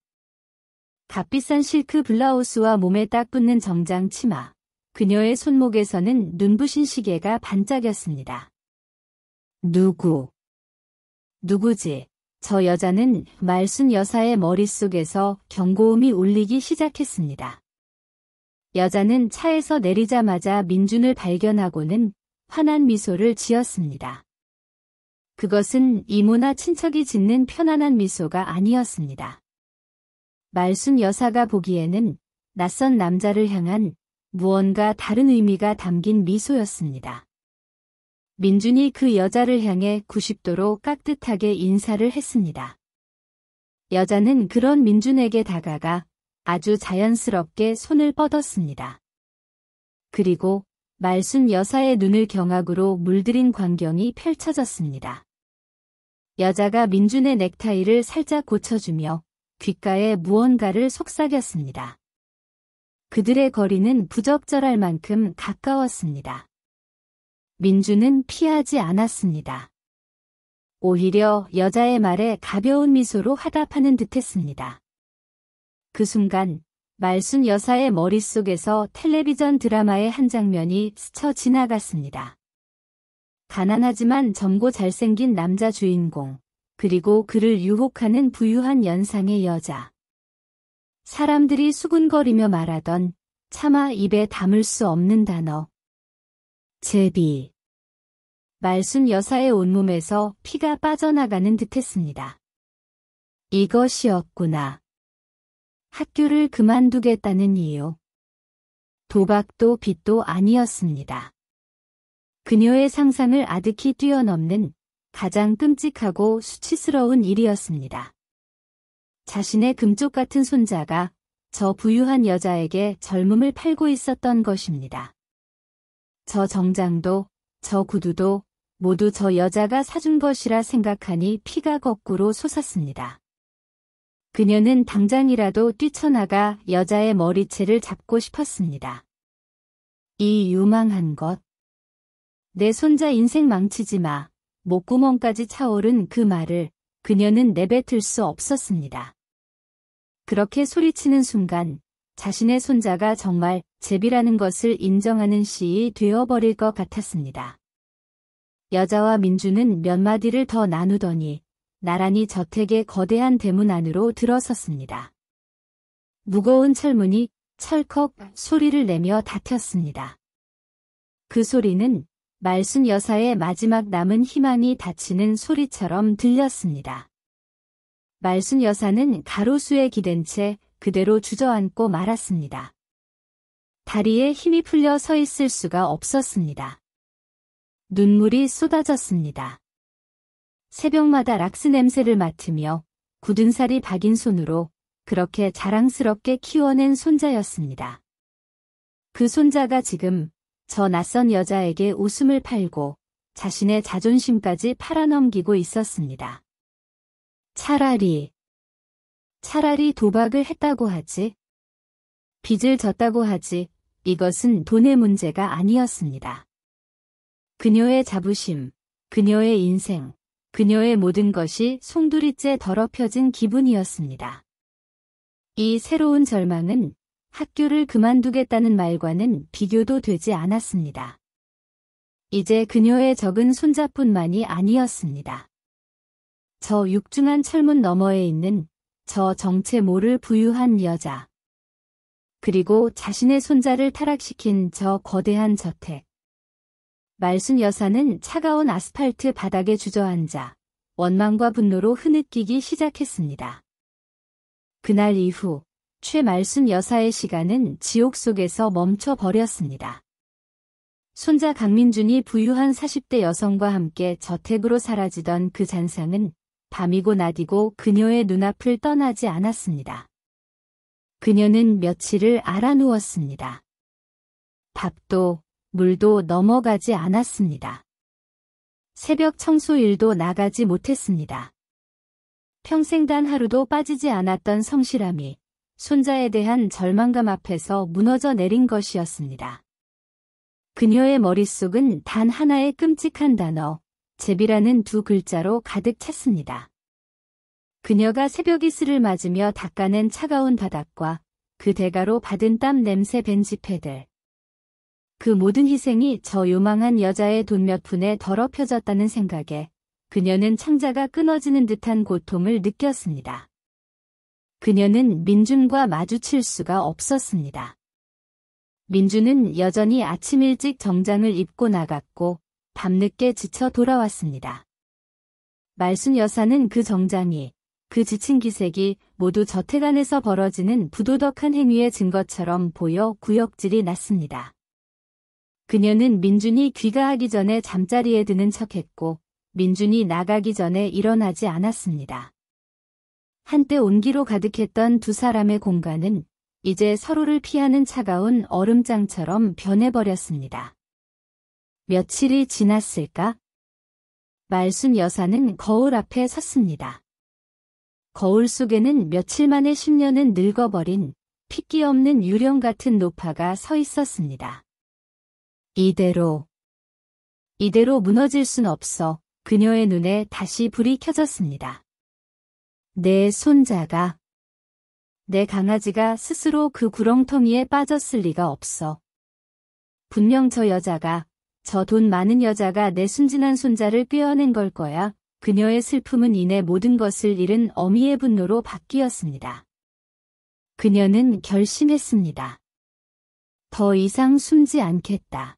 값비싼 실크 블라우스와 몸에 딱 붙는 정장 치마, 그녀의 손목에서는 눈부신 시계가 반짝였습니다. 누구지? 저 여자는 말순 여사의 머릿속에서 경고음이 울리기 시작했습니다. 여자는 차에서 내리자마자 민준을 발견하고는 환한 미소를 지었습니다. 그것은 이모나 친척이 짓는 편안한 미소가 아니었습니다. 말순 여사가 보기에는 낯선 남자를 향한 무언가 다른 의미가 담긴 미소였습니다. 민준이 그 여자를 향해 90도로 깍듯하게 인사를 했습니다. 여자는 그런 민준에게 다가가 아주 자연스럽게 손을 뻗었습니다. 그리고 말순 여사의 눈을 경악으로 물들인 광경이 펼쳐졌습니다. 여자가 민준의 넥타이를 살짝 고쳐주며 귓가에 무언가를 속삭였습니다. 그들의 거리는 부적절할 만큼 가까웠습니다. 민준은 피하지 않았습니다. 오히려 여자의 말에 가벼운 미소로 화답하는 듯했습니다. 그 순간 말순 여사의 머릿속에서 텔레비전 드라마의 한 장면이 스쳐 지나갔습니다. 가난하지만 젊고 잘생긴 남자 주인공, 그리고 그를 유혹하는 부유한 연상의 여자. 사람들이 수군거리며 말하던 차마 입에 담을 수 없는 단어. 제비. 말순 여사의 온몸에서 피가 빠져나가는 듯했습니다. 이것이었구나. 학교를 그만두겠다는 이유. 도박도 빚도 아니었습니다. 그녀의 상상을 아득히 뛰어넘는 가장 끔찍하고 수치스러운 일이었습니다. 자신의 금쪽 같은 손자가 저 부유한 여자에게 젊음을 팔고 있었던 것입니다. 저 정장도, 저 구두도 모두 저 여자가 사준 것이라 생각하니 피가 거꾸로 솟았습니다. 그녀는 당장이라도 뛰쳐나가 여자의 머리채를 잡고 싶었습니다. 이 유망한 것. 내 손자 인생 망치지 마. 목구멍까지 차오른 그 말을 그녀는 내뱉을 수 없었습니다. 그렇게 소리치는 순간 자신의 손자가 정말 제비라는 것을 인정하는 시이 되어버릴 것 같았습니다. 여자와 민주는 몇 마디를 더 나누더니 나란히 저택의 거대한 대문 안으로 들어섰습니다. 무거운 철문이 철컥 소리를 내며 닫혔습니다. 그 소리는 말순 여사의 마지막 남은 희망이 닫히는 소리처럼 들렸습니다. 말순 여사는 가로수에 기댄 채 그대로 주저앉고 말았습니다. 다리에 힘이 풀려 서 있을 수가 없었습니다. 눈물이 쏟아졌습니다. 새벽마다 락스 냄새를 맡으며 굳은 살이 박인 손으로 그렇게 자랑스럽게 키워낸 손자였습니다. 그 손자가 지금 저 낯선 여자에게 웃음을 팔고 자신의 자존심까지 팔아넘기고 있었습니다. 차라리 도박을 했다고 하지. 빚을 졌다고 하지. 이것은 돈의 문제가 아니었습니다. 그녀의 자부심, 그녀의 인생, 그녀의 모든 것이 송두리째 더럽혀진 기분이었습니다. 이 새로운 절망은 학교를 그만두겠다는 말과는 비교도 되지 않았습니다. 이제 그녀의 적은 손자뿐만이 아니었습니다. 저 육중한 철문 너머에 있는 저 정체 모를 부유한 여자. 그리고 자신의 손자를 타락시킨 저 거대한 저택. 말순 여사는 차가운 아스팔트 바닥에 주저앉아 원망과 분노로 흐느끼기 시작했습니다. 그날 이후 최말순 여사의 시간은 지옥 속에서 멈춰버렸습니다. 손자 강민준이 부유한 40대 여성과 함께 저택으로 사라지던 그 잔상은 밤이고 낮이고 그녀의 눈앞을 떠나지 않았습니다. 그녀는 며칠을 알아누웠습니다. 밥도 물도 넘어가지 않았습니다. 새벽 청소일도 나가지 못했습니다. 평생 단 하루도 빠지지 않았던 성실함이 손자에 대한 절망감 앞에서 무너져 내린 것이었습니다. 그녀의 머릿속은 단 하나의 끔찍한 단어, 제비라는 두 글자로 가득 찼습니다. 그녀가 새벽 이슬을 맞으며 닦아낸 차가운 바닥과 그 대가로 받은 땀 냄새 밴 지폐들. 그 모든 희생이 저 요망한 여자의 돈 몇 푼에 더럽혀졌다는 생각에 그녀는 창자가 끊어지는 듯한 고통을 느꼈습니다. 그녀는 민준과 마주칠 수가 없었습니다. 민준은 여전히 아침 일찍 정장을 입고 나갔고 밤늦게 지쳐 돌아왔습니다. 말순 여사는 그 정장이, 그 지친 기색이 모두 저택 안에서 벌어지는 부도덕한 행위의 증거처럼 보여 구역질이 났습니다. 그녀는 민준이 귀가하기 전에 잠자리에 드는 척했고 민준이 나가기 전에 일어나지 않았습니다. 한때 온기로 가득했던 두 사람의 공간은 이제 서로를 피하는 차가운 얼음장처럼 변해버렸습니다. 며칠이 지났을까? 말순 여사는 거울 앞에 섰습니다. 거울 속에는 며칠 만에 10년은 늙어버린 핏기 없는 유령 같은 노파가 서 있었습니다. 이대로 무너질 순 없어. 그녀의 눈에 다시 불이 켜졌습니다. 내 손자가, 내 강아지가 스스로 그 구렁텅이에 빠졌을 리가 없어. 분명 저 여자가, 저 돈 많은 여자가 내 순진한 손자를 꿰어낸 걸 거야. 그녀의 슬픔은 이내 모든 것을 잃은 어미의 분노로 바뀌었습니다. 그녀는 결심했습니다. 더 이상 숨지 않겠다.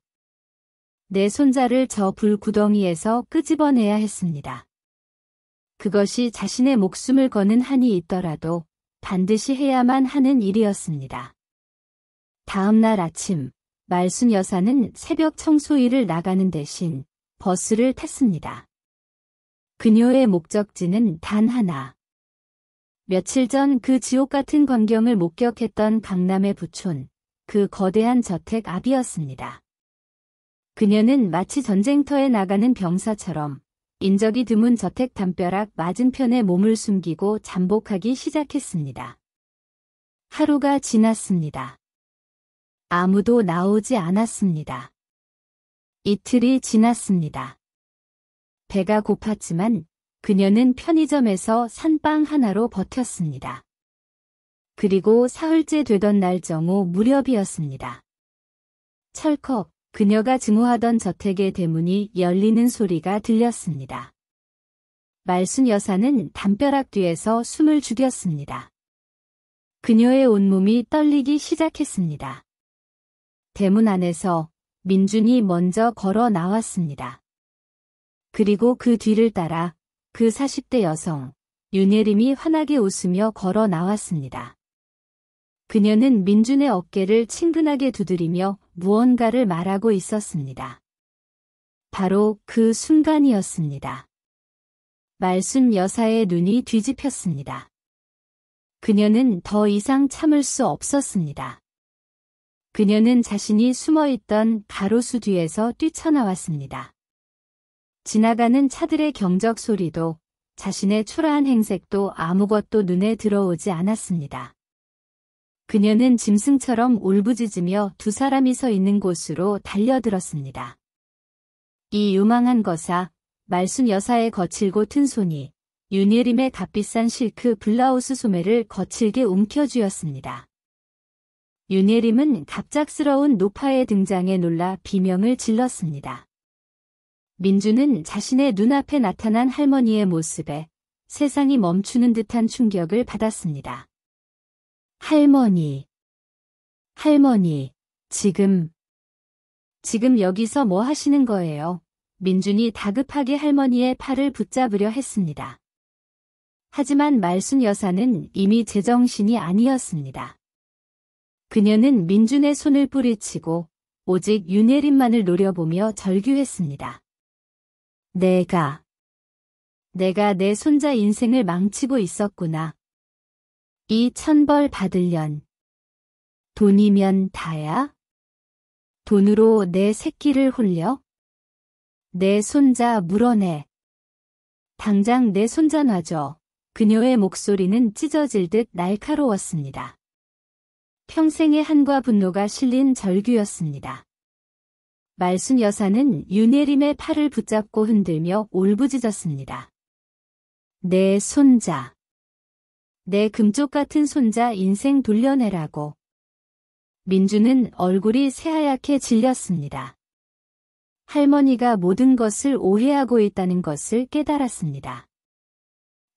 내 손자를 저 불구덩이에서 끄집어내야 했습니다. 그것이 자신의 목숨을 거는 한이 있더라도 반드시 해야만 하는 일이었습니다. 다음 날 아침, 말순 여사는 새벽 청소일을 나가는 대신 버스를 탔습니다. 그녀의 목적지는 단 하나. 며칠 전 그 지옥 같은 광경을 목격했던 강남의 부촌, 그 거대한 저택 앞이었습니다. 그녀는 마치 전쟁터에 나가는 병사처럼 인적이 드문 저택 담벼락 맞은편에 몸을 숨기고 잠복하기 시작했습니다. 하루가 지났습니다. 아무도 나오지 않았습니다. 이틀이 지났습니다. 배가 고팠지만 그녀는 편의점에서 산 빵 하나로 버텼습니다. 그리고 사흘째 되던 날 정오 무렵이었습니다. 철컥. 그녀가 증오하던 저택의 대문이 열리는 소리가 들렸습니다. 말순 여사는 담벼락 뒤에서 숨을 죽였습니다. 그녀의 온몸이 떨리기 시작했습니다. 대문 안에서 민준이 먼저 걸어 나왔습니다. 그리고 그 뒤를 따라 그 40대 여성, 윤예림이 환하게 웃으며 걸어 나왔습니다. 그녀는 민준의 어깨를 친근하게 두드리며 무언가를 말하고 있었습니다. 바로 그 순간이었습니다. 말순 여사의 눈이 뒤집혔습니다. 그녀는 더 이상 참을 수 없었습니다. 그녀는 자신이 숨어있던 가로수 뒤에서 뛰쳐나왔습니다. 지나가는 차들의 경적 소리도 자신의 초라한 행색도 아무것도 눈에 들어오지 않았습니다. 그녀는 짐승처럼 울부짖으며 두 사람이 서 있는 곳으로 달려들었습니다. 이 요망한 거사, 말순 여사의 거칠고 튼 손이 윤예림의 값비싼 실크 블라우스 소매를 거칠게 움켜쥐었습니다. 윤예림은 갑작스러운 노파의 등장에 놀라 비명을 질렀습니다. 민주는 자신의 눈앞에 나타난 할머니의 모습에 세상이 멈추는 듯한 충격을 받았습니다. 할머니, 지금 여기서 뭐 하시는 거예요? 민준이 다급하게 할머니의 팔을 붙잡으려 했습니다. 하지만 말순 여사는 이미 제정신이 아니었습니다. 그녀는 민준의 손을 뿌리치고 오직 윤예림만을 노려보며 절규했습니다. 내가 내 손자 인생을 망치고 있었구나. 이 천벌 받으련. 돈이면 다야? 돈으로 내 새끼를 홀려? 내 손자 물어내. 당장 내 손자 놔줘. 그녀의 목소리는 찢어질 듯 날카로웠습니다. 평생의 한과 분노가 실린 절규였습니다. 말순 여사는 윤혜림의 팔을 붙잡고 흔들며 울부짖었습니다. 내 손자. 내 금쪽 같은 손자 인생 돌려내라고. 민주는 얼굴이 새하얗게 질렸습니다. 할머니가 모든 것을 오해하고 있다는 것을 깨달았습니다.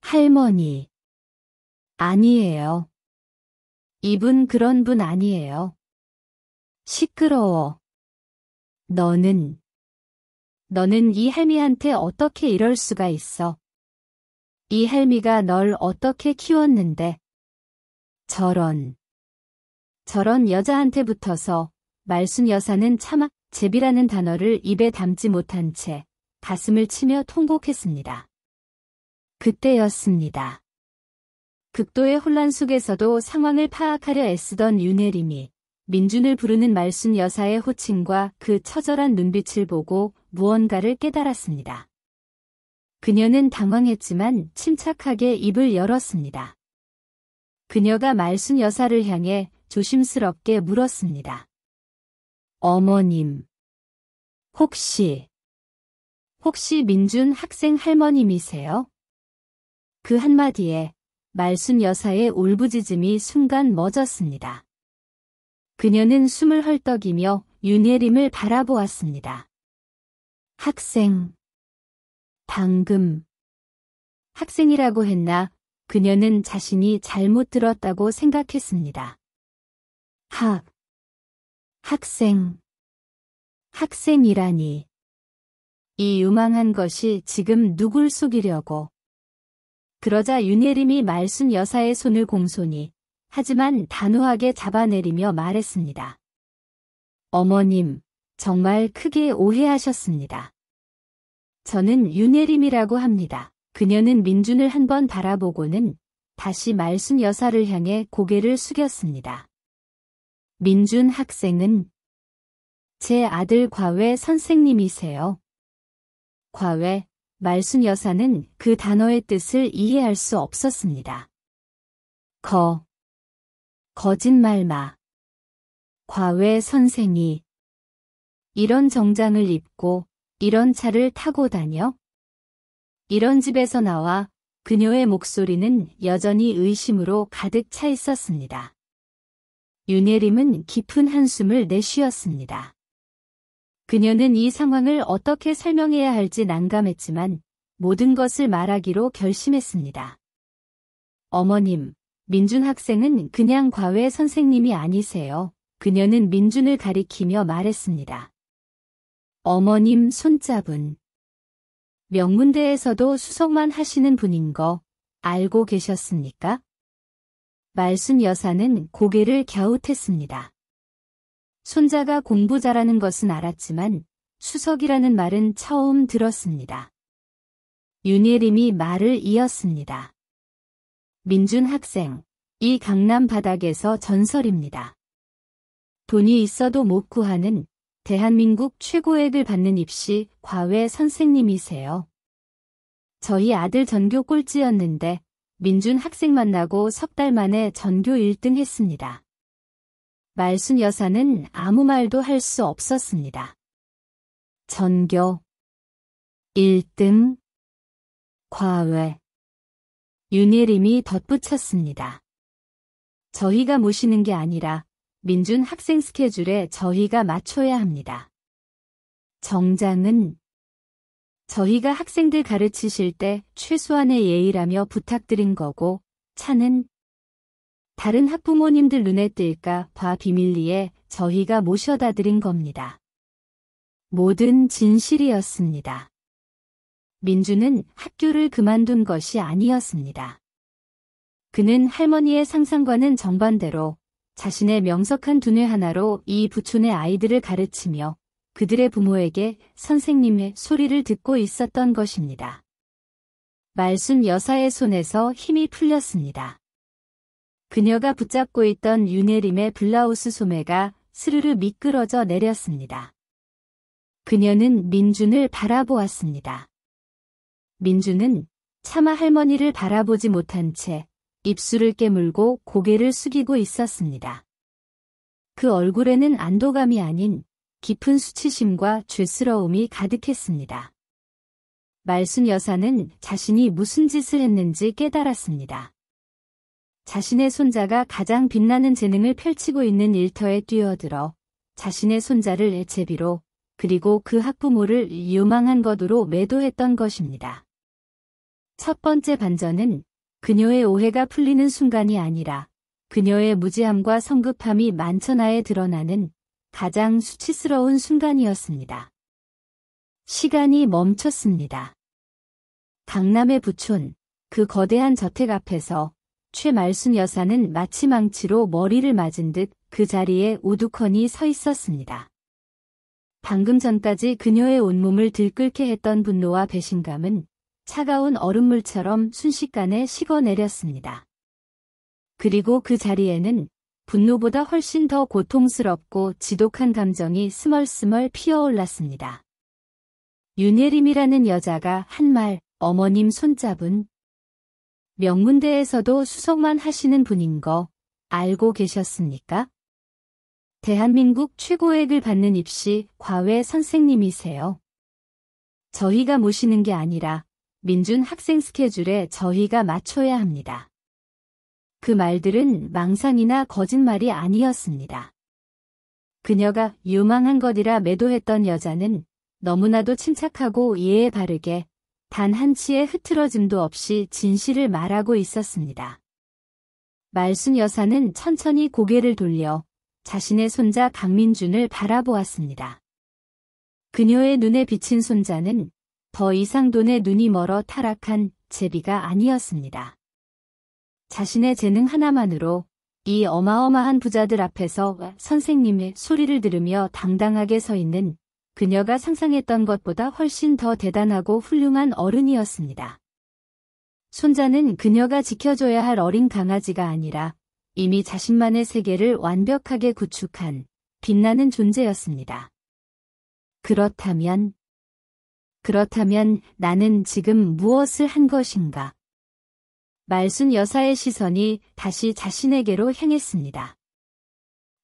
할머니. 아니에요. 이분 그런 분 아니에요. 시끄러워. 너는 이 할미한테 어떻게 이럴 수가 있어. 이 할미가 널 어떻게 키웠는데. 저런 여자한테 붙어서 말순 여사는 차마 제비라는 단어를 입에 담지 못한 채 가슴을 치며 통곡했습니다. 그때였습니다. 극도의 혼란 속에서도 상황을 파악하려 애쓰던 윤혜림이 민준을 부르는 말순 여사의 호칭과 그 처절한 눈빛을 보고 무언가를 깨달았습니다. 그녀는 당황했지만 침착하게 입을 열었습니다. 그녀가 말순 여사를 향해 조심스럽게 물었습니다. 어머님, 혹시 민준 학생 할머님이세요? 그 한마디에 말순 여사의 울부짖음이 순간 멎었습니다. 그녀는 숨을 헐떡이며 윤혜림을 바라보았습니다. 학생. 방금 학생이라고 했나? 그녀는 자신이 잘못 들었다고 생각했습니다. 학생이라니. 이 유망한 것이 지금 누굴 속이려고. 그러자 윤혜림이 말순 여사의 손을 공손히 하지만 단호하게 잡아내리며 말했습니다. 어머님, 정말 크게 오해하셨습니다. 저는 윤혜림이라고 합니다. 그녀는 민준을 한번 바라보고는 다시 말순 여사를 향해 고개를 숙였습니다. 민준 학생은 제 아들 과외 선생님이세요. 과외, 말순 여사는 그 단어의 뜻을 이해할 수 없었습니다. 거짓말 마. 과외 선생이 이런 정장을 입고 이런 차를 타고 다녀? 이런 집에서 나와. 그녀의 목소리는 여전히 의심으로 가득 차 있었습니다. 윤혜림은 깊은 한숨을 내쉬었습니다. 그녀는 이 상황을 어떻게 설명해야 할지 난감했지만 모든 것을 말하기로 결심했습니다. 어머님, 민준 학생은 그냥 과외 선생님이 아니세요. 그녀는 민준을 가리키며 말했습니다. 어머님 손잡은 명문대에서도 수석만 하시는 분인 거 알고 계셨습니까? 말순 여사는 고개를 갸웃했습니다. 손자가 공부 잘하는 것은 알았지만 수석이라는 말은 처음 들었습니다. 윤혜림이 말을 이었습니다. 민준 학생, 이 강남 바닥에서 전설입니다. 돈이 있어도 못 구하는 대한민국 최고액을 받는 입시 과외 선생님이세요. 저희 아들 전교 꼴찌였는데 민준 학생 만나고 석 달 만에 전교 1등 했습니다. 말순 여사는 아무 말도 할 수 없었습니다. 전교 1등 과외. 윤혜림이 덧붙였습니다. 저희가 모시는 게 아니라 민준 학생 스케줄에 저희가 맞춰야 합니다. 정장은 저희가 학생들 가르치실 때 최소한의 예의라며 부탁드린 거고, 차는 다른 학부모님들 눈에 띌까 봐 비밀리에 저희가 모셔다 드린 겁니다. 모든 진실이었습니다. 민주는 학교를 그만둔 것이 아니었습니다. 그는 할머니의 상상과는 정반대로 자신의 명석한 두뇌 하나로 이 부촌의 아이들을 가르치며 그들의 부모에게 선생님의 소리를 듣고 있었던 것입니다. 말순 여사의 손에서 힘이 풀렸습니다. 그녀가 붙잡고 있던 윤혜림의 블라우스 소매가 스르르 미끄러져 내렸습니다. 그녀는 민준을 바라보았습니다. 민준은 차마 할머니를 바라보지 못한 채 입술을 깨물고 고개를 숙이고 있었습니다. 그 얼굴에는 안도감이 아닌 깊은 수치심과 죄스러움이 가득했습니다. 말순 여사는 자신이 무슨 짓을 했는지 깨달았습니다. 자신의 손자가 가장 빛나는 재능을 펼치고 있는 일터에 뛰어들어 자신의 손자를 제비로 그리고 그 학부모를 유망한 것으로 매도했던 것입니다. 첫 번째 반전은 그녀의 오해가 풀리는 순간이 아니라 그녀의 무지함과 성급함이 만천하에 드러나는 가장 수치스러운 순간이었습니다. 시간이 멈췄습니다. 강남의 부촌, 그 거대한 저택 앞에서 최말순 여사는 마치 망치로 머리를 맞은 듯 그 자리에 우두커니 서 있었습니다. 방금 전까지 그녀의 온몸을 들끓게 했던 분노와 배신감은 차가운 얼음물처럼 순식간에 식어내렸습니다. 그리고 그 자리에는 분노보다 훨씬 더 고통스럽고 지독한 감정이 스멀스멀 피어올랐습니다. 윤예림이라는 여자가 한 말, 어머님 손잡은 명문대에서도 수석만 하시는 분인 거 알고 계셨습니까? 대한민국 최고액을 받는 입시 과외 선생님이세요. 저희가 모시는 게 아니라 민준 학생 스케줄에 저희가 맞춰야 합니다. 그 말들은 망상이나 거짓말이 아니었습니다. 그녀가 유망한 것이라 매도했던 여자는 너무나도 침착하고 예에 바르게 단 한치의 흐트러짐도 없이 진실을 말하고 있었습니다. 말순 여사는 천천히 고개를 돌려 자신의 손자 강민준을 바라보았습니다. 그녀의 눈에 비친 손자는 더 이상 돈에 눈이 멀어 타락한 제비가 아니었습니다. 자신의 재능 하나만으로 이 어마어마한 부자들 앞에서 선생님의 소리를 들으며 당당하게 서 있는 그녀가 상상했던 것보다 훨씬 더 대단하고 훌륭한 어른이었습니다. 손자는 그녀가 지켜줘야 할 어린 강아지가 아니라 이미 자신만의 세계를 완벽하게 구축한 빛나는 존재였습니다. 그렇다면 나는 지금 무엇을 한 것인가? 말순 여사의 시선이 다시 자신에게로 향했습니다.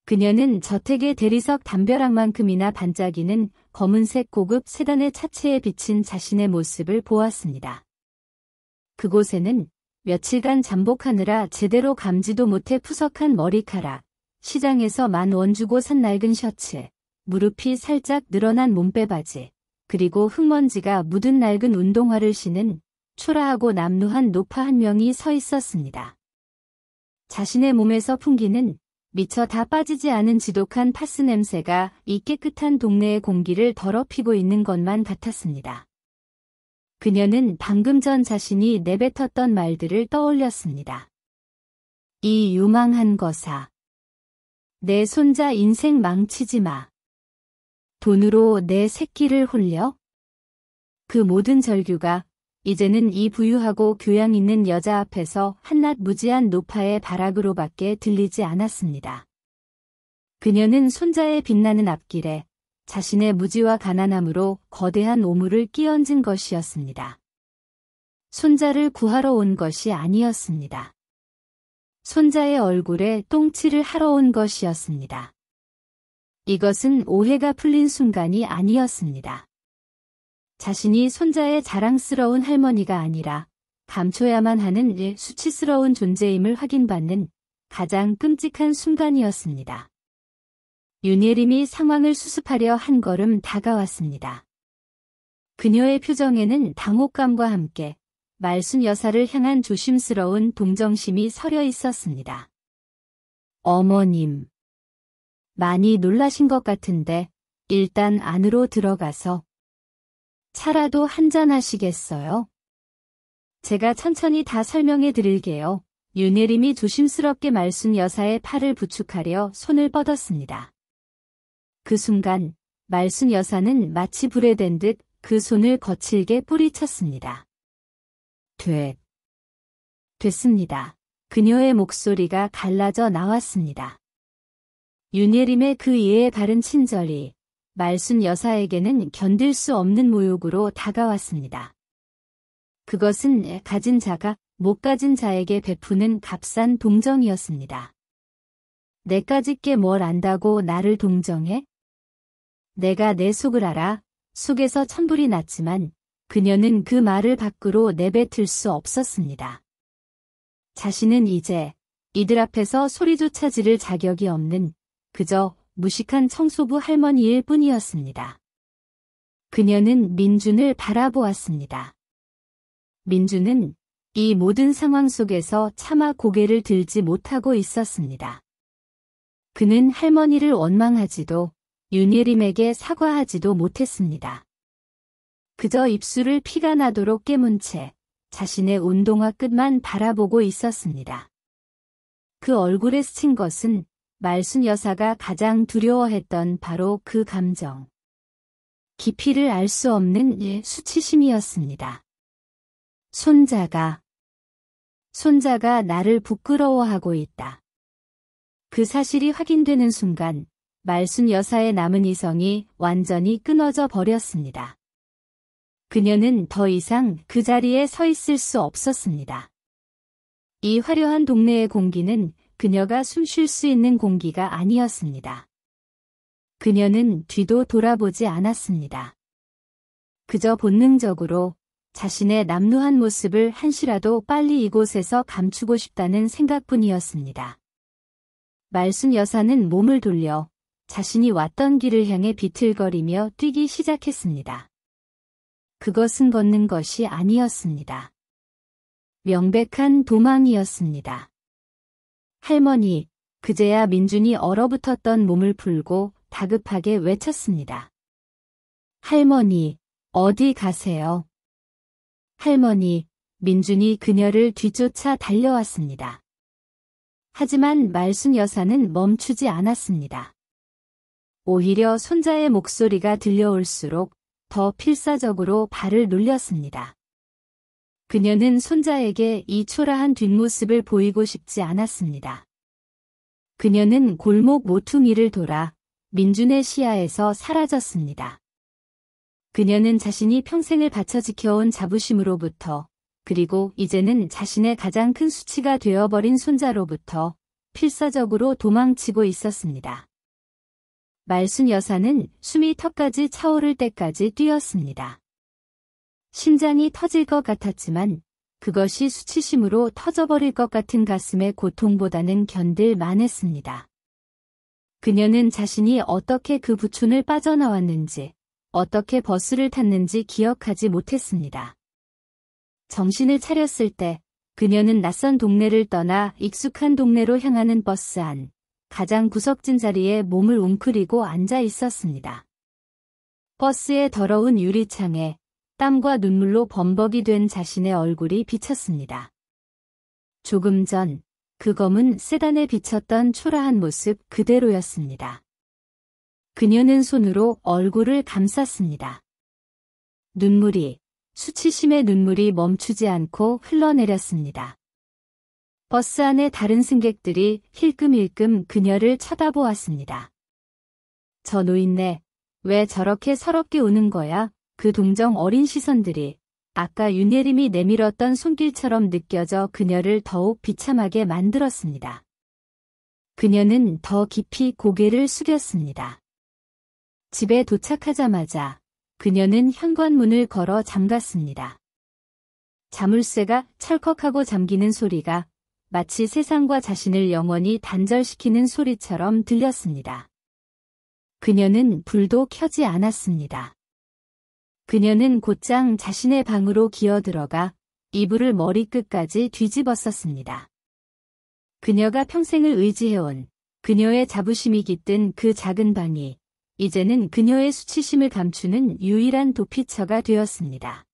그녀는 저택의 대리석 담벼락만큼이나 반짝이는 검은색 고급 세단의 차체에 비친 자신의 모습을 보았습니다. 그곳에는 며칠간 잠복하느라 제대로 감지도 못해 푸석한 머리카락, 시장에서 10,000원 주고 산 낡은 셔츠, 무릎이 살짝 늘어난 몸빼바지, 그리고 흙먼지가 묻은 낡은 운동화를 신은 초라하고 남루한 노파 한 명이 서 있었습니다. 자신의 몸에서 풍기는 미처 다 빠지지 않은 지독한 파스 냄새가 이 깨끗한 동네의 공기를 더럽히고 있는 것만 같았습니다. 그녀는 방금 전 자신이 내뱉었던 말들을 떠올렸습니다. 이 유망한 거사. 내 손자 인생 망치지 마. 돈으로 내 새끼를 홀려? 그 모든 절규가 이제는 이 부유하고 교양 있는 여자 앞에서 한낱 무지한 노파의 발악으로밖에 들리지 않았습니다. 그녀는 손자의 빛나는 앞길에 자신의 무지와 가난함으로 거대한 오물을 끼얹은 것이었습니다. 손자를 구하러 온 것이 아니었습니다. 손자의 얼굴에 똥칠을 하러 온 것이었습니다. 이것은 오해가 풀린 순간이 아니었습니다. 자신이 손자의 자랑스러운 할머니가 아니라 감춰야만 하는 수치스러운 존재임을 확인받는 가장 끔찍한 순간이었습니다. 윤예림이 상황을 수습하려 한 걸음 다가왔습니다. 그녀의 표정에는 당혹감과 함께 말순 여사를 향한 조심스러운 동정심이 서려 있었습니다. 어머님, 많이 놀라신 것 같은데 일단 안으로 들어가서 차라도 한잔 하시겠어요? 제가 천천히 다 설명해 드릴게요. 윤예림이 조심스럽게 말순 여사의 팔을 부축하려 손을 뻗었습니다. 그 순간 말순 여사는 마치 불에 댄 듯 그 손을 거칠게 뿌리쳤습니다. 됐습니다. 그녀의 목소리가 갈라져 나왔습니다. 윤예림의 그 예의 바른 친절이 말순 여사에게는 견딜 수 없는 모욕으로 다가왔습니다. 그것은 가진 자가 못 가진 자에게 베푸는 값싼 동정이었습니다. 내까짓 게 뭘 안다고 나를 동정해? 내가 내 속을 알아. 속에서 천불이 났지만 그녀는 그 말을 밖으로 내뱉을 수 없었습니다. 자신은 이제 이들 앞에서 소리조차 지를 자격이 없는 그저 무식한 청소부 할머니일 뿐이었습니다. 그녀는 민준을 바라보았습니다. 민준은 이 모든 상황 속에서 차마 고개를 들지 못하고 있었습니다. 그는 할머니를 원망하지도 윤예림에게 사과하지도 못했습니다. 그저 입술을 피가 나도록 깨문 채 자신의 운동화 끝만 바라보고 있었습니다. 그 얼굴에 스친 것은 말순 여사가 가장 두려워했던 바로 그 감정. 깊이를 알 수 없는 수치심이었습니다. 손자가 나를 부끄러워하고 있다. 그 사실이 확인되는 순간 말순 여사의 남은 이성이 완전히 끊어져 버렸습니다. 그녀는 더 이상 그 자리에 서 있을 수 없었습니다. 이 화려한 동네의 공기는 그녀가 숨 쉴 수 있는 공기가 아니었습니다. 그녀는 뒤도 돌아보지 않았습니다. 그저 본능적으로 자신의 남루한 모습을 한시라도 빨리 이곳에서 감추고 싶다는 생각뿐이었습니다. 말순 여사는 몸을 돌려 자신이 왔던 길을 향해 비틀거리며 뛰기 시작했습니다. 그것은 걷는 것이 아니었습니다. 명백한 도망이었습니다. 할머니, 그제야 민준이 얼어붙었던 몸을 풀고 다급하게 외쳤습니다. 할머니, 어디 가세요? 할머니, 민준이 그녀를 뒤쫓아 달려왔습니다. 하지만 말순 여사는 멈추지 않았습니다. 오히려 손자의 목소리가 들려올수록 더 필사적으로 발을 눌렸습니다. 그녀는 손자에게 이 초라한 뒷모습을 보이고 싶지 않았습니다. 그녀는 골목 모퉁이를 돌아 민준의 시야에서 사라졌습니다. 그녀는 자신이 평생을 바쳐 지켜온 자부심으로부터 그리고 이제는 자신의 가장 큰 수치가 되어버린 손자로부터 필사적으로 도망치고 있었습니다. 말순 여사는 숨이 턱까지 차오를 때까지 뛰었습니다. 심장이 터질 것 같았지만 그것이 수치심으로 터져버릴 것 같은 가슴의 고통보다는 견딜 만했습니다. 그녀는 자신이 어떻게 그 부촌을 빠져나왔는지, 어떻게 버스를 탔는지 기억하지 못했습니다. 정신을 차렸을 때 그녀는 낯선 동네를 떠나 익숙한 동네로 향하는 버스 안, 가장 구석진 자리에 몸을 웅크리고 앉아 있었습니다. 버스의 더러운 유리창에 땀과 눈물로 범벅이 된 자신의 얼굴이 비쳤습니다. 조금 전 그 검은 세단에 비쳤던 초라한 모습 그대로였습니다. 그녀는 손으로 얼굴을 감쌌습니다. 수치심의 눈물이 멈추지 않고 흘러내렸습니다. 버스 안의 다른 승객들이 힐끔힐끔 그녀를 쳐다보았습니다. 저 노인네, 왜 저렇게 서럽게 우는 거야? 그 동정 어린 시선들이 아까 윤예림이 내밀었던 손길처럼 느껴져 그녀를 더욱 비참하게 만들었습니다. 그녀는 더 깊이 고개를 숙였습니다. 집에 도착하자마자 그녀는 현관문을 걸어 잠갔습니다. 자물쇠가 찰컥하고 잠기는 소리가 마치 세상과 자신을 영원히 단절시키는 소리처럼 들렸습니다. 그녀는 불도 켜지 않았습니다. 그녀는 곧장 자신의 방으로 기어들어가 이불을 머리끝까지 뒤집었었습니다. 그녀가 평생을 의지해온 그녀의 자부심이 깃든 그 작은 방이 이제는 그녀의 수치심을 감추는 유일한 도피처가 되었습니다.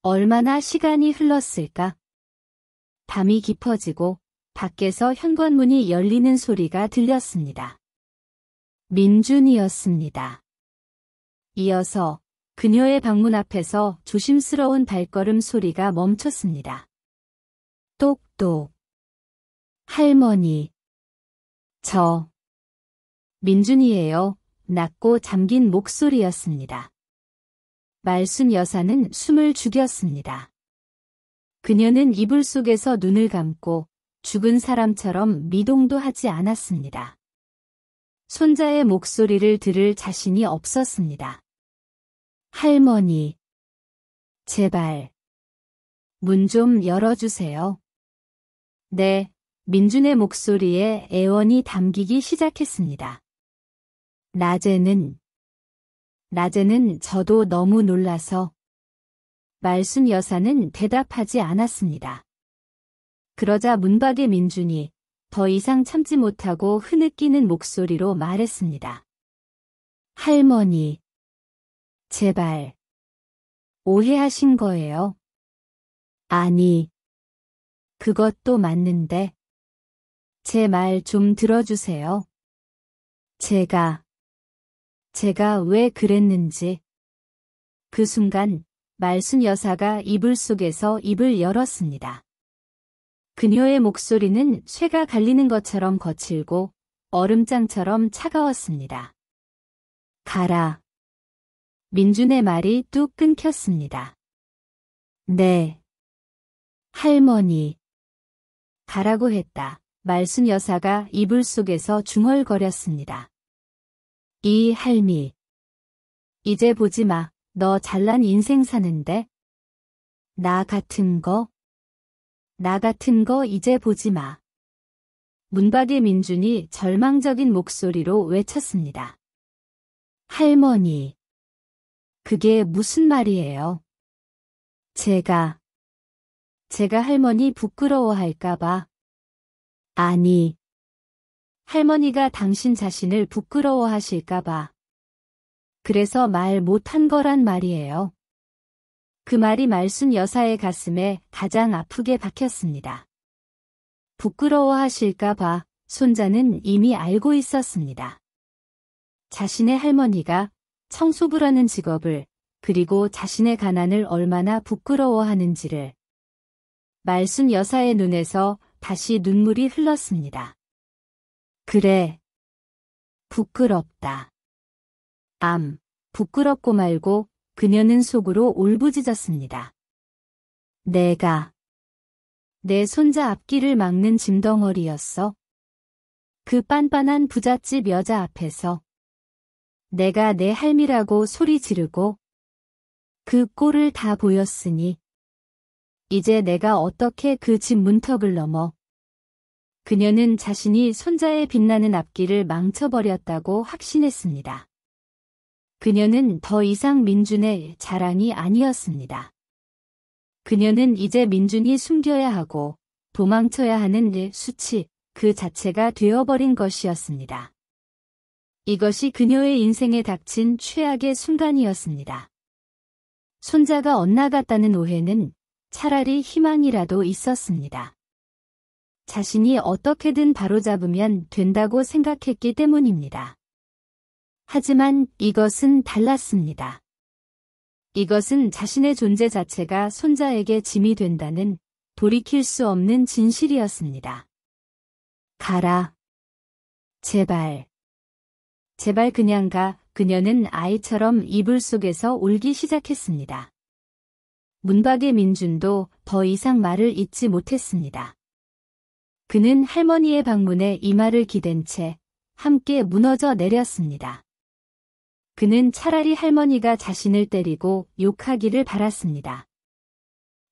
얼마나 시간이 흘렀을까? 밤이 깊어지고 밖에서 현관문이 열리는 소리가 들렸습니다. 민준이었습니다. 이어서 그녀의 방문 앞에서 조심스러운 발걸음 소리가 멈췄습니다. 똑똑. 할머니. 저. 민준이에요. 낮고 잠긴 목소리였습니다. 말순 여사는 숨을 죽였습니다. 그녀는 이불 속에서 눈을 감고 죽은 사람처럼 미동도 하지 않았습니다. 손자의 목소리를 들을 자신이 없었습니다. 할머니, 제발, 문 좀 열어주세요. 네, 민준의 목소리에 애원이 담기기 시작했습니다. 낮에는 저도 너무 놀라서 말순 여사는 대답하지 않았습니다. 그러자 문 밖의 민준이 더 이상 참지 못하고 흐느끼는 목소리로 말했습니다. 할머니, 제발, 오해하신 거예요? 아니, 그것도 맞는데, 제 말 좀 들어주세요. 제가 왜 그랬는지. 그 순간 말순 여사가 이불 속에서 입을 열었습니다. 그녀의 목소리는 쇠가 갈리는 것처럼 거칠고 얼음장처럼 차가웠습니다. 가라. 민준의 말이 뚝 끊겼습니다. 네. 할머니. 가라고 했다. 말순 여사가 이불 속에서 중얼거렸습니다. 이 할미. 이제 보지 마. 너 잘난 인생 사는데. 나 같은 거 이제 보지 마. 문 밖의 민준이 절망적인 목소리로 외쳤습니다. 할머니. 그게 무슨 말이에요? 제가 할머니 부끄러워할까봐. 아니. 할머니가 당신 자신을 부끄러워하실까봐. 그래서 말 못한 거란 말이에요. 그 말이 말순 여사의 가슴에 가장 아프게 박혔습니다. 부끄러워하실까봐 손자는 이미 알고 있었습니다. 자신의 할머니가 청소부라는 직업을 그리고 자신의 가난을 얼마나 부끄러워하는지를. 말순 여사의 눈에서 다시 눈물이 흘렀습니다. 그래. 부끄럽다. 부끄럽고 말고 그녀는 속으로 울부짖었습니다. 내가 내 손자 앞길을 막는 짐덩어리였어. 그 빤빤한 부잣집 여자 앞에서 내가 내 할미라고 소리 지르고 그 꼴을 다 보였으니 이제 내가 어떻게 그 집 문턱을 넘어. 그녀는 자신이 손자의 빛나는 앞길을 망쳐버렸다고 확신했습니다. 그녀는 더 이상 민준의 자랑이 아니었습니다. 그녀는 이제 민준이 숨겨야 하고 도망쳐야 하는 일 수치 그 자체가 되어버린 것이었습니다. 이것이 그녀의 인생에 닥친 최악의 순간이었습니다. 손자가 엇나갔다는 오해는 차라리 희망이라도 있었습니다. 자신이 어떻게든 바로잡으면 된다고 생각했기 때문입니다. 하지만 이것은 달랐습니다. 이것은 자신의 존재 자체가 손자에게 짐이 된다는 돌이킬 수 없는 진실이었습니다. 가라. 제발. 제발 그냥 가. 그녀는 아이처럼 이불 속에서 울기 시작했습니다. 문 밖의 민준도 더 이상 말을 잇지 못했습니다. 그는 할머니의 방문에 이마를 기댄 채 함께 무너져 내렸습니다. 그는 차라리 할머니가 자신을 때리고 욕하기를 바랐습니다.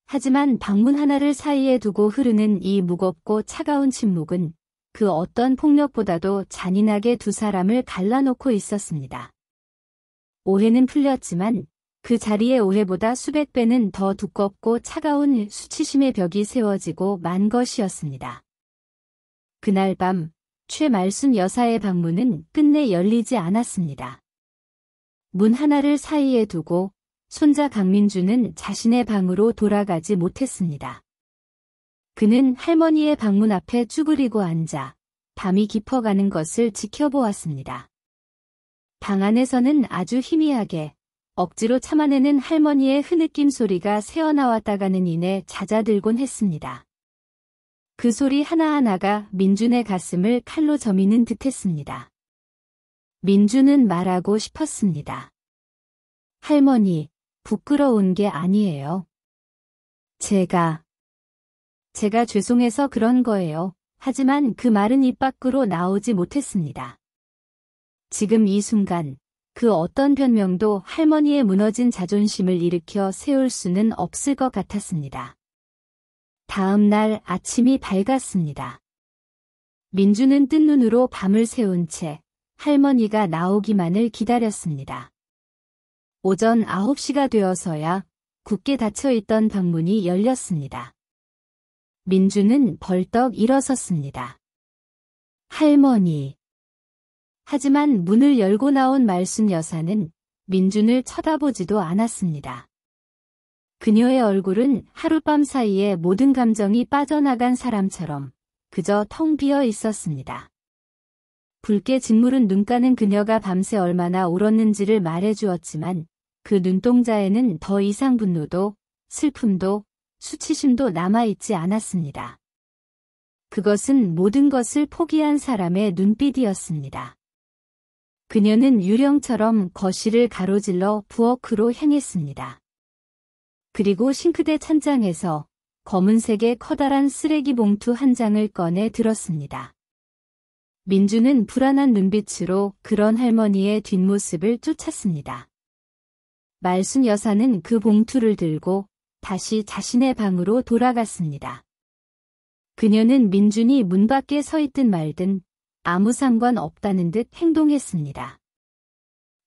하지만 방문 하나를 사이에 두고 흐르는 이 무겁고 차가운 침묵은 그 어떤 폭력보다도 잔인하게 두 사람을 갈라놓고 있었습니다. 오해는 풀렸지만 그 자리에 오해보다 수백 배는 더 두껍고 차가운 수치심의 벽이 세워지고 만 것이었습니다. 그날 밤 최말순 여사의 방문은 끝내 열리지 않았습니다. 문 하나를 사이에 두고 손자 강민주는 자신의 방으로 돌아가지 못했습니다. 그는 할머니의 방문 앞에 쭈그리고 앉아 밤이 깊어가는 것을 지켜보았습니다. 방 안에서는 아주 희미하게 억지로 참아내는 할머니의 흐느낌 소리가 새어나왔다가는 이내 잦아들곤 했습니다. 그 소리 하나하나가 민준의 가슴을 칼로 저미는 듯했습니다. 민준은 말하고 싶었습니다. 할머니, 부끄러운 게 아니에요. 제가 죄송해서 그런 거예요. 하지만 그 말은 입 밖으로 나오지 못했습니다. 지금 이 순간 그 어떤 변명도 할머니의 무너진 자존심을 일으켜 세울 수는 없을 것 같았습니다. 다음 날 아침이 밝았습니다. 민주는 뜬 눈으로 밤을 새운 채 할머니가 나오기만을 기다렸습니다. 오전 9시가 되어서야 굳게 닫혀있던 방문이 열렸습니다. 민주는 벌떡 일어섰습니다. 할머니. 하지만 문을 열고 나온 말순 여사는 민준을 쳐다보지도 않았습니다. 그녀의 얼굴은 하룻밤 사이에 모든 감정이 빠져나간 사람처럼 그저 텅 비어 있었습니다. 붉게 짓무른 눈가는 그녀가 밤새 얼마나 울었는지를 말해주었지만 그 눈동자에는 더 이상 분노도 슬픔도 수치심도 남아있지 않았습니다. 그것은 모든 것을 포기한 사람의 눈빛이었습니다. 그녀는 유령처럼 거실을 가로질러 부엌으로 향했습니다. 그리고 싱크대 찬장에서 검은색의 커다란 쓰레기 봉투 한 장을 꺼내 들었습니다. 민주는 불안한 눈빛으로 그런 할머니의 뒷모습을 쫓았습니다. 말순 여사는 그 봉투를 들고 다시 자신의 방으로 돌아갔습니다. 그녀는 민준이 문 밖에 서 있든 말든 아무 상관 없다는 듯 행동했습니다.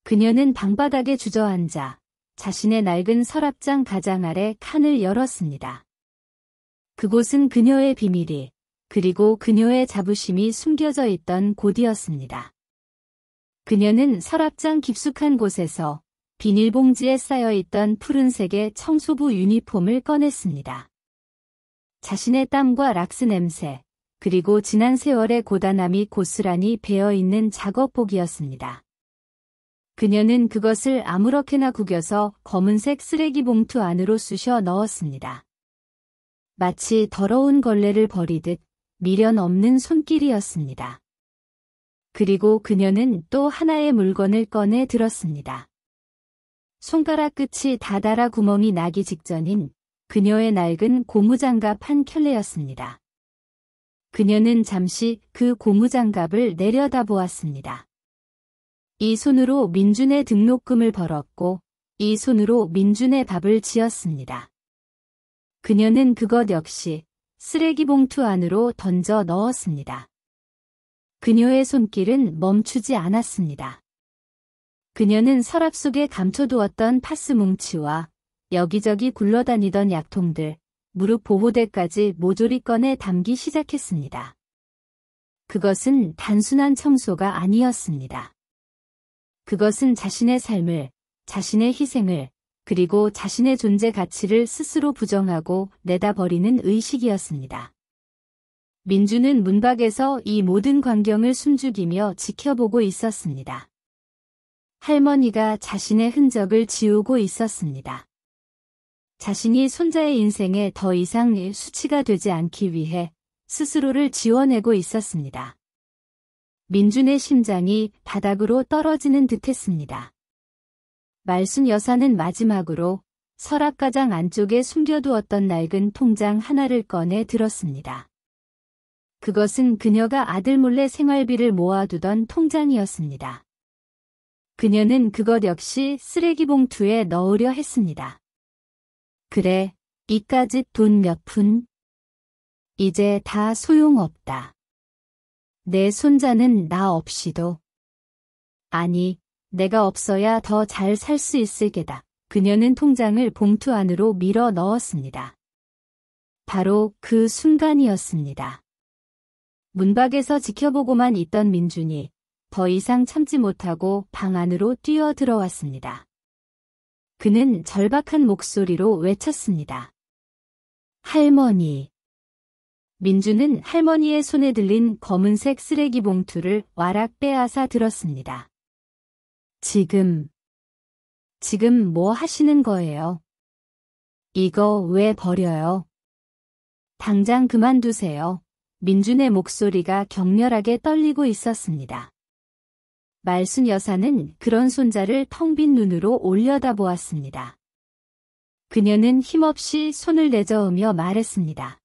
그녀는 방바닥에 주저앉아 자신의 낡은 서랍장 가장 아래 칸을 열었습니다. 그곳은 그녀의 비밀이 그리고 그녀의 자부심이 숨겨져 있던 곳이었습니다. 그녀는 서랍장 깊숙한 곳에서 비닐봉지에 쌓여있던 푸른색의 청소부 유니폼을 꺼냈습니다. 자신의 땀과 락스 냄새, 그리고 지난 세월의 고단함이 고스란히 배어있는 작업복이었습니다. 그녀는 그것을 아무렇게나 구겨서 검은색 쓰레기 봉투 안으로 쑤셔 넣었습니다. 마치 더러운 걸레를 버리듯 미련 없는 손길이었습니다. 그리고 그녀는 또 하나의 물건을 꺼내 들었습니다. 손가락 끝이 다다라 구멍이 나기 직전인 그녀의 낡은 고무장갑 한 켤레였습니다. 그녀는 잠시 그 고무장갑을 내려다보았습니다. 이 손으로 민준의 등록금을 벌었고 이 손으로 민준의 밥을 지었습니다. 그녀는 그것 역시 쓰레기 봉투 안으로 던져 넣었습니다. 그녀의 손길은 멈추지 않았습니다. 그녀는 서랍 속에 감춰두었던 파스 뭉치와 여기저기 굴러다니던 약통들, 무릎 보호대까지 모조리 꺼내 담기 시작했습니다. 그것은 단순한 청소가 아니었습니다. 그것은 자신의 삶을, 자신의 희생을, 그리고 자신의 존재 가치를 스스로 부정하고 내다버리는 의식이었습니다. 민주는 문밖에서 이 모든 광경을 숨죽이며 지켜보고 있었습니다. 할머니가 자신의 흔적을 지우고 있었습니다. 자신이 손자의 인생에 더 이상 수치가 되지 않기 위해 스스로를 지워내고 있었습니다. 민준의 심장이 바닥으로 떨어지는 듯했습니다. 말순 여사는 마지막으로 서랍가장 안쪽에 숨겨두었던 낡은 통장 하나를 꺼내 들었습니다. 그것은 그녀가 아들 몰래 생활비를 모아두던 통장이었습니다. 그녀는 그것 역시 쓰레기 봉투에 넣으려 했습니다. 그래, 이까짓 돈 몇 푼? 이제 다 소용없다. 내 손자는 나 없이도. 아니, 내가 없어야 더 잘 살 수 있을 게다. 그녀는 통장을 봉투 안으로 밀어 넣었습니다. 바로 그 순간이었습니다. 문밖에서 지켜보고만 있던 민준이 더 이상 참지 못하고 방 안으로 뛰어 들어왔습니다. 그는 절박한 목소리로 외쳤습니다. 할머니. 민준은 할머니의 손에 들린 검은색 쓰레기 봉투를 와락 빼앗아 들었습니다. 지금 뭐 하시는 거예요? 이거 왜 버려요? 당장 그만두세요. 민준의 목소리가 격렬하게 떨리고 있었습니다. 말순 여사는 그런 손자를 텅 빈 눈으로 올려다보았습니다. 그녀는 힘없이 손을 내저으며 말했습니다.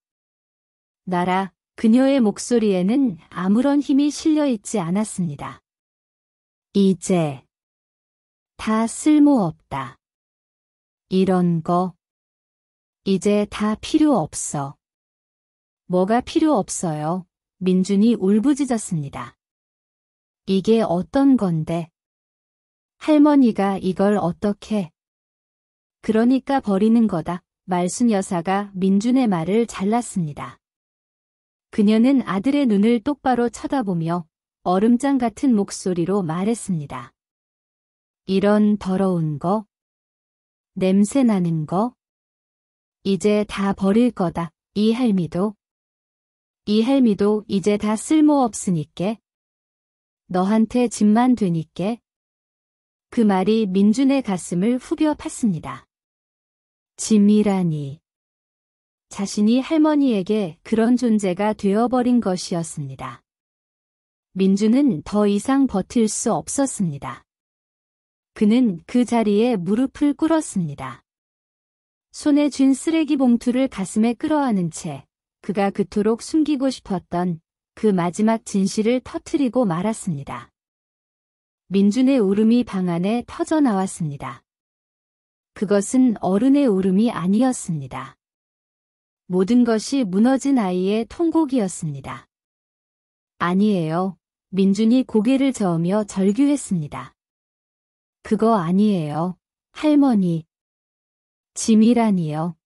나라. 그녀의 목소리에는 아무런 힘이 실려 있지 않았습니다. 이제 다 쓸모없다. 이런 거 이제 다 필요 없어. 뭐가 필요 없어요? 민준이 울부짖었습니다. 이게 어떤 건데? 할머니가 이걸 어떻게? 그러니까 버리는 거다. 말순 여사가 민준의 말을 잘랐습니다. 그녀는 아들의 눈을 똑바로 쳐다보며 얼음장 같은 목소리로 말했습니다. 이런 더러운 거? 냄새 나는 거? 이제 다 버릴 거다. 이 할미도 이제 다 쓸모없으니께. 너한테 짐만 되니께. 그 말이 민준의 가슴을 후벼 팠습니다. 짐이라니. 자신이 할머니에게 그런 존재가 되어버린 것이었습니다. 민준은 더 이상 버틸 수 없었습니다. 그는 그 자리에 무릎을 꿇었습니다. 손에 쥔 쓰레기 봉투를 가슴에 끌어안은 채 그가 그토록 숨기고 싶었던 그 마지막 진실을 터뜨리고 말았습니다. 민준의 울음이 방 안에 터져나왔습니다. 그것은 어른의 울음이 아니었습니다. 모든 것이 무너진 아이의 통곡이었습니다. 아니에요. 민준이 고개를 저으며 절규했습니다. 그거 아니에요. 할머니. 짐이라니요.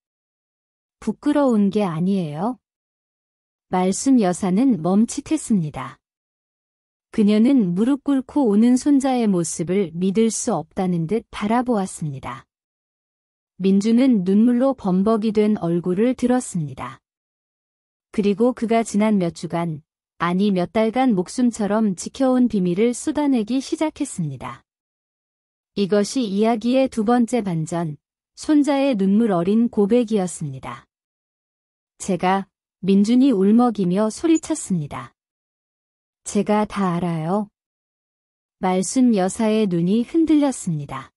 부끄러운 게 아니에요. 말순 여사는 멈칫했습니다. 그녀는 무릎 꿇고 오는 손자의 모습을 믿을 수 없다는 듯 바라보았습니다. 민준은 눈물로 범벅이 된 얼굴을 들었습니다. 그리고 그가 지난 몇 주간, 아니 몇 달간 목숨처럼 지켜온 비밀을 쏟아내기 시작했습니다. 이것이 이야기의 두 번째 반전, 손자의 눈물 어린 고백이었습니다. 제가, 민준이 울먹이며 소리쳤습니다. 제가 다 알아요. 말순 여사의 눈이 흔들렸습니다.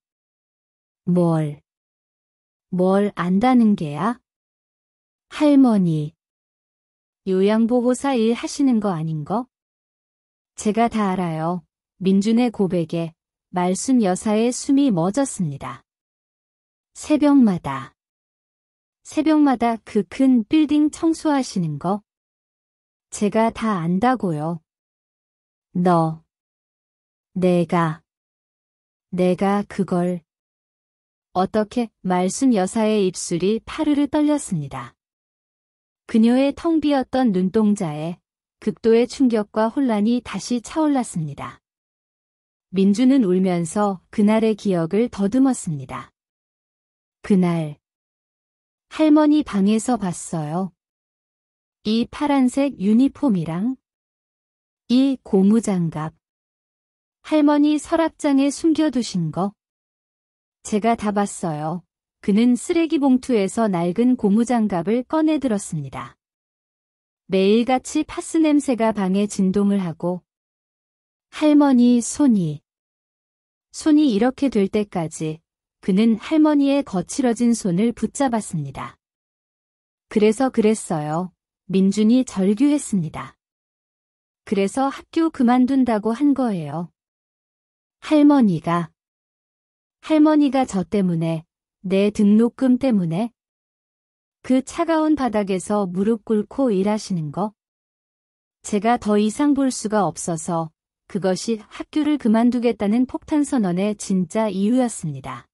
뭘 안다는 게야? 할머니. 요양보호사 일 하시는 거 아닌 거? 제가 다 알아요. 민준의 고백에 말순 여사의 숨이 멎었습니다. 새벽마다 그 큰 빌딩 청소하시는 거? 제가 다 안다고요. 내가 그걸. 어떻게? 말순 여사의 입술이 파르르 떨렸습니다. 그녀의 텅 비었던 눈동자에 극도의 충격과 혼란이 다시 차올랐습니다. 민준은 울면서 그날의 기억을 더듬었습니다. 그날 할머니 방에서 봤어요. 이 파란색 유니폼이랑 이 고무장갑. 할머니 서랍장에 숨겨두신 거. 제가 다 봤어요. 그는 쓰레기 봉투에서 낡은 고무장갑을 꺼내 들었습니다. 매일같이 파스 냄새가 방에 진동을 하고 할머니 손이 이렇게 될 때까지 그는 할머니의 거칠어진 손을 붙잡았습니다. 그래서 그랬어요. 민준이 절규했습니다. 그래서 학교 그만둔다고 한 거예요. 할머니가 저 때문에, 내 등록금 때문에? 그 차가운 바닥에서 무릎 꿇고 일하시는 거? 제가 더 이상 볼 수가 없어서 그것이 학교를 그만두겠다는 폭탄 선언의 진짜 이유였습니다.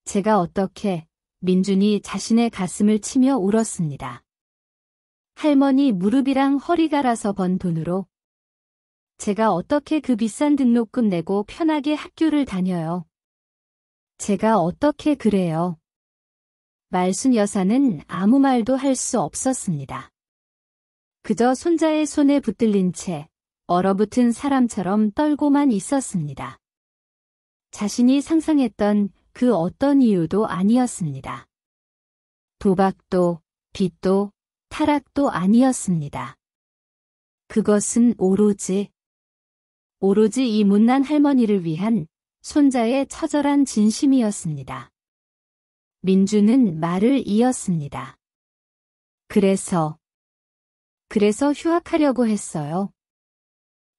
제가 어떻게, 민준이 자신의 가슴을 치며 울었습니다. 할머니 무릎이랑 허리 갈아서 번 돈으로 제가 어떻게 그 비싼 등록금 내고 편하게 학교를 다녀요. 제가 어떻게 그래요. 말순 여사는 아무 말도 할 수 없었습니다. 그저 손자의 손에 붙들린 채 얼어붙은 사람처럼 떨고만 있었습니다. 자신이 상상했던 그 어떤 이유도 아니었습니다. 도박도, 빚도, 타락도 아니었습니다. 그것은 오로지 이 못난 할머니를 위한 손자의 처절한 진심이었습니다. 민준은 말을 이었습니다. 그래서 휴학하려고 했어요.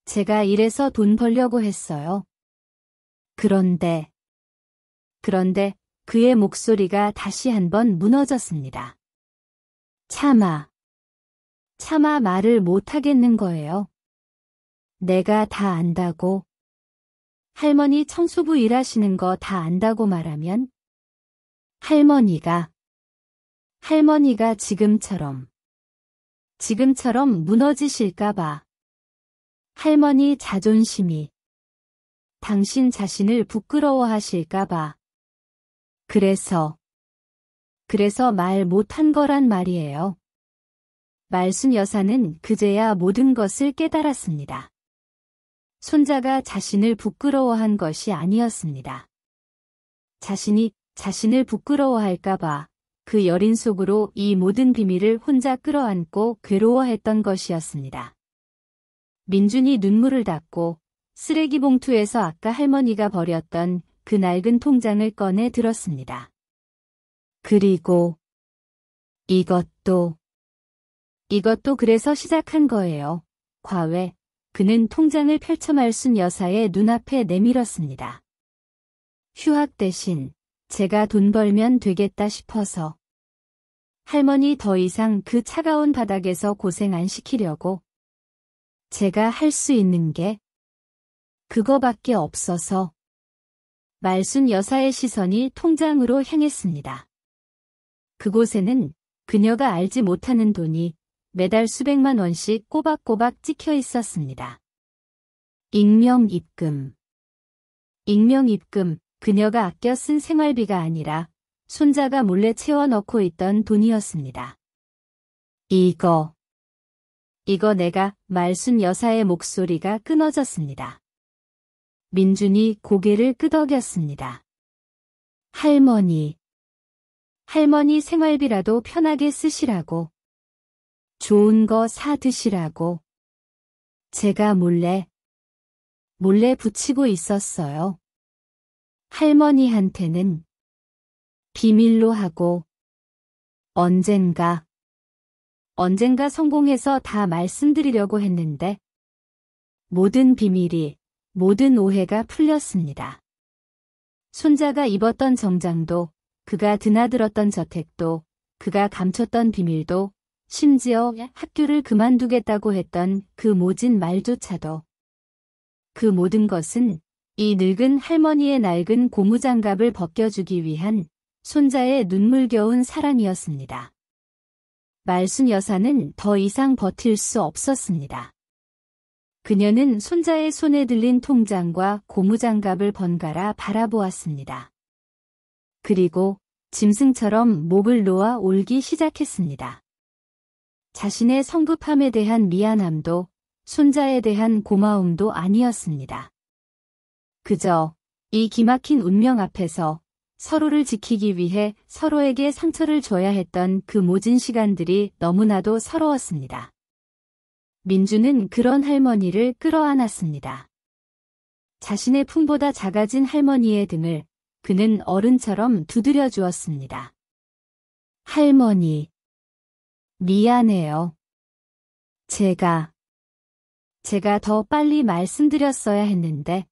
제가 일해서 돈 벌려고 했어요. 그런데 그의 목소리가 다시 한번 무너졌습니다. 차마 말을 못하겠는 거예요. 내가 다 안다고. 할머니 청소부 일하시는 거 다 안다고 말하면 할머니가 지금처럼 무너지실까봐. 할머니 자존심이 당신 자신을 부끄러워하실까봐. 그래서 말 못한 거란 말이에요. 말순 여사는 그제야 모든 것을 깨달았습니다. 손자가 자신을 부끄러워한 것이 아니었습니다. 자신을 부끄러워할까봐 그 여린 속으로 이 모든 비밀을 혼자 끌어안고 괴로워했던 것이었습니다. 민준이 눈물을 닦고 쓰레기 봉투에서 아까 할머니가 버렸던 그 낡은 통장을 꺼내 들었습니다. 그리고 이것도 그래서 시작한 거예요. 과외. 그는 통장을 펼쳐 말순 여사의 눈앞에 내밀었습니다. 휴학 대신 제가 돈 벌면 되겠다 싶어서. 할머니 더 이상 그 차가운 바닥에서 고생 안 시키려고. 제가 할 수 있는 게 그거밖에 없어서. 말순 여사의 시선이 통장으로 향했습니다. 그곳에는 그녀가 알지 못하는 돈이 매달 수백만 원씩 꼬박꼬박 찍혀 있었습니다. 익명입금. 그녀가 아껴 쓴 생활비가 아니라 손자가 몰래 채워 넣고 있던 돈이었습니다. 이거 내가. 말순 여사의 목소리가 끊어졌습니다. 민준이 고개를 끄덕였습니다. 할머니 생활비라도 편하게 쓰시라고. 좋은 거 사 드시라고. 제가 몰래 붙이고 있었어요. 할머니한테는 비밀로 하고 언젠가 성공해서 다 말씀드리려고 했는데 모든 비밀이, 모든 오해가 풀렸습니다. 손자가 입었던 정장도, 그가 드나들었던 저택도, 그가 감췄던 비밀도, 심지어 학교를 그만두겠다고 했던 그 모진 말조차도. 그 모든 것은 이 늙은 할머니의 낡은 고무장갑을 벗겨주기 위한 손자의 눈물겨운 사랑이었습니다. 말순 여사는 더 이상 버틸 수 없었습니다. 그녀는 손자의 손에 들린 통장과 고무장갑을 번갈아 바라보았습니다. 그리고 짐승처럼 목을 놓아 울기 시작했습니다. 자신의 성급함에 대한 미안함도 손자에 대한 고마움도 아니었습니다. 그저 이 기막힌 운명 앞에서 서로를 지키기 위해 서로에게 상처를 줘야 했던 그 모진 시간들이 너무나도 서러웠습니다. 민주는 그런 할머니를 끌어안았습니다. 자신의 품보다 작아진 할머니의 등을 그는 어른처럼 두드려 주었습니다. 할머니, 미안해요. 제가 더 빨리 말씀드렸어야 했는데.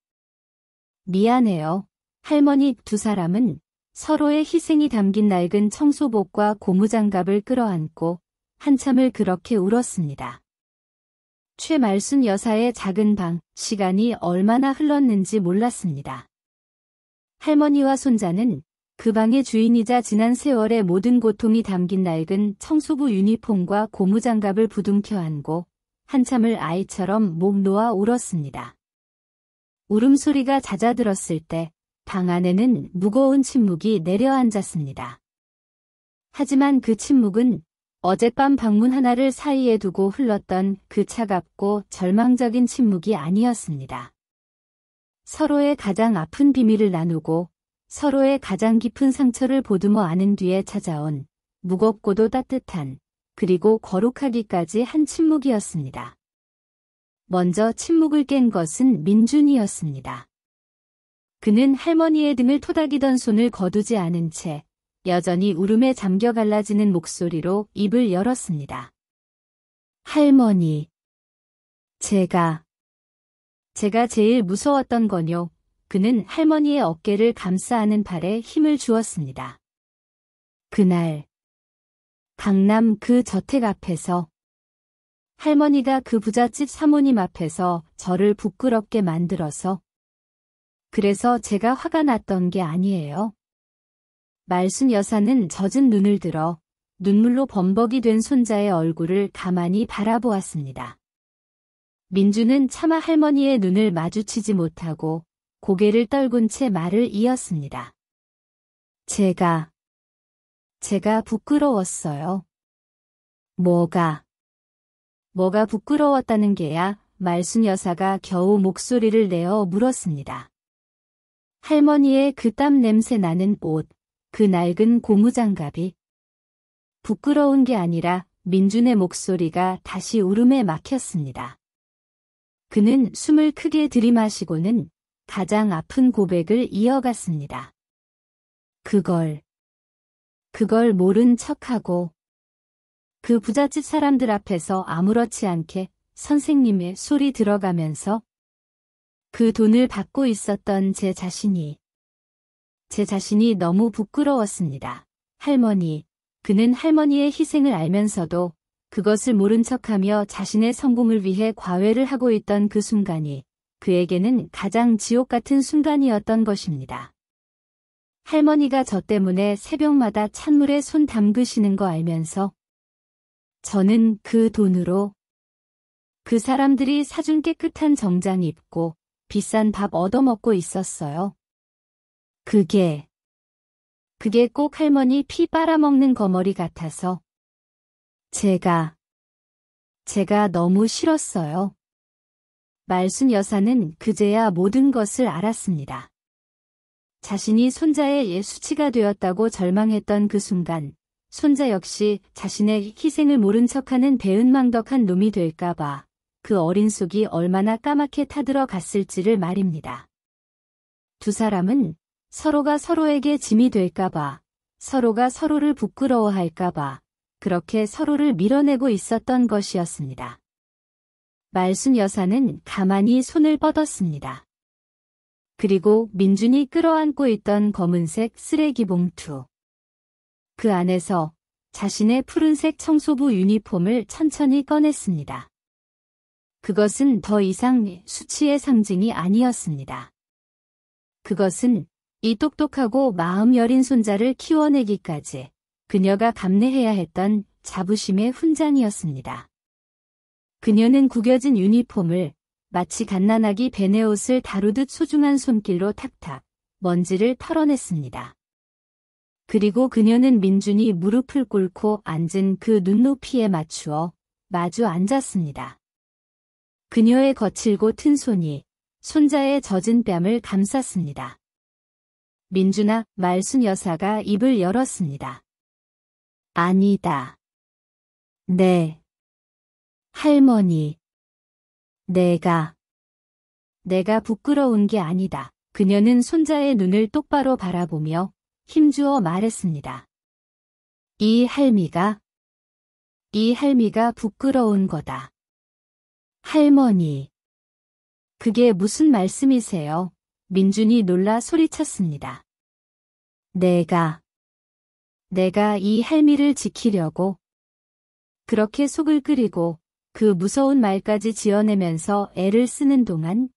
미안해요. 할머니. 두 사람은 서로의 희생이 담긴 낡은 청소복과 고무장갑을 끌어안고 한참을 그렇게 울었습니다. 최말순 여사의 작은 방, 시간이 얼마나 흘렀는지 몰랐습니다. 할머니와 손자는 그 방의 주인이자 지난 세월의 모든 고통이 담긴 낡은 청소부 유니폼과 고무장갑을 부둥켜 안고 한참을 아이처럼 목 놓아 울었습니다. 울음소리가 잦아들었을 때 방 안에는 무거운 침묵이 내려앉았습니다. 하지만 그 침묵은 어젯밤 방문 하나를 사이에 두고 흘렀던 그 차갑고 절망적인 침묵이 아니었습니다. 서로의 가장 아픈 비밀을 나누고 서로의 가장 깊은 상처를 보듬어 안은 뒤에 찾아온 무겁고도 따뜻한, 그리고 거룩하기까지 한 침묵이었습니다. 먼저 침묵을 깬 것은 민준이었습니다. 그는 할머니의 등을 토닥이던 손을 거두지 않은 채 여전히 울음에 잠겨 갈라지는 목소리로 입을 열었습니다. 할머니, 제가 제가 제일 무서웠던 건요. 그는 할머니의 어깨를 감싸 안은 팔에 힘을 주었습니다. 그날 강남 그 저택 앞에서 할머니가 그 부잣집 사모님 앞에서 저를 부끄럽게 만들어서 그래서 제가 화가 났던 게 아니에요. 말순 여사는 젖은 눈을 들어 눈물로 범벅이 된 손자의 얼굴을 가만히 바라보았습니다. 민주는 차마 할머니의 눈을 마주치지 못하고 고개를 떨군 채 말을 이었습니다. 제가 부끄러웠어요. 뭐가 부끄러웠다는 게야? 말순 여사가 겨우 목소리를 내어 물었습니다. 할머니의 그 땀 냄새 나는 옷, 그 낡은 고무장갑이 부끄러운 게 아니라 민준의 목소리가 다시 울음에 막혔습니다. 그는 숨을 크게 들이마시고는 가장 아픈 고백을 이어갔습니다. 그걸 모른 척하고 그 부잣집 사람들 앞에서 아무렇지 않게 선생님의 소리 들어가면서 그 돈을 받고 있었던 제 자신이 너무 부끄러웠습니다. 할머니, 그는 할머니의 희생을 알면서도 그것을 모른 척하며 자신의 성공을 위해 과외를 하고 있던 그 순간이 그에게는 가장 지옥 같은 순간이었던 것입니다. 할머니가 저 때문에 새벽마다 찬물에 손 담그시는 거 알면서 저는 그 돈으로 그 사람들이 사준 깨끗한 정장 입고 비싼 밥 얻어먹고 있었어요. 그게 꼭 할머니 피 빨아먹는 거머리 같아서 제가 너무 싫었어요. 말순 여사는 그제야 모든 것을 알았습니다. 자신이 손자의 수치가 되었다고 절망했던 그 순간, 손자 역시 자신의 희생을 모른 척하는 배은망덕한 놈이 될까봐 그 어린 속이 얼마나 까맣게 타들어 갔을지를 말입니다. 두 사람은 서로가 서로에게 짐이 될까봐, 서로가 서로를 부끄러워할까봐 그렇게 서로를 밀어내고 있었던 것이었습니다. 말순 여사는 가만히 손을 뻗었습니다. 그리고 민준이 끌어안고 있던 검은색 쓰레기 봉투. 그 안에서 자신의 푸른색 청소부 유니폼을 천천히 꺼냈습니다. 그것은 더 이상 수치의 상징이 아니었습니다. 그것은 이 똑똑하고 마음 여린 손자를 키워내기까지 그녀가 감내해야 했던 자부심의 훈장이었습니다. 그녀는 구겨진 유니폼을 마치 갓난아기 베네옷을 다루듯 소중한 손길로 탁탁 먼지를 털어냈습니다. 그리고 그녀는 민준이 무릎을 꿇고 앉은 그 눈높이에 맞추어 마주 앉았습니다. 그녀의 거칠고 튼 손이 손자의 젖은 뺨을 감쌌습니다. 민준아, 말순 여사가 입을 열었습니다. 아니다. 네. 할머니. 내가 부끄러운 게 아니다. 그녀는 손자의 눈을 똑바로 바라보며 힘주어 말했습니다. 이 할미가 부끄러운 거다. 할머니. 그게 무슨 말씀이세요? 민준이 놀라 소리쳤습니다. 내가 이 할미를 지키려고 그렇게 속을 끓이고 그 무서운 말까지 지어내면서 애를 쓰는 동안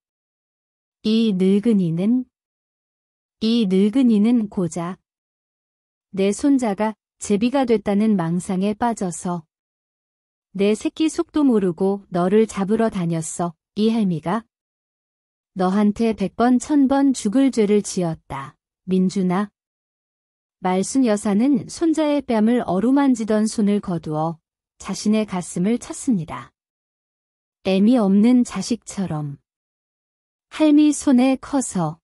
이 늙은이는 고작 내 손자가 제비가 됐다는 망상에 빠져서 내 새끼 속도 모르고 너를 잡으러 다녔어. 이 할미가 너한테 100번 1000번 죽을 죄를 지었다. 민준아. 말순 여사는 손자의 뺨을 어루만지던 손을 거두어 자신의 가슴을 쳤습니다. 애미 없는 자식처럼. 할미 손에 커서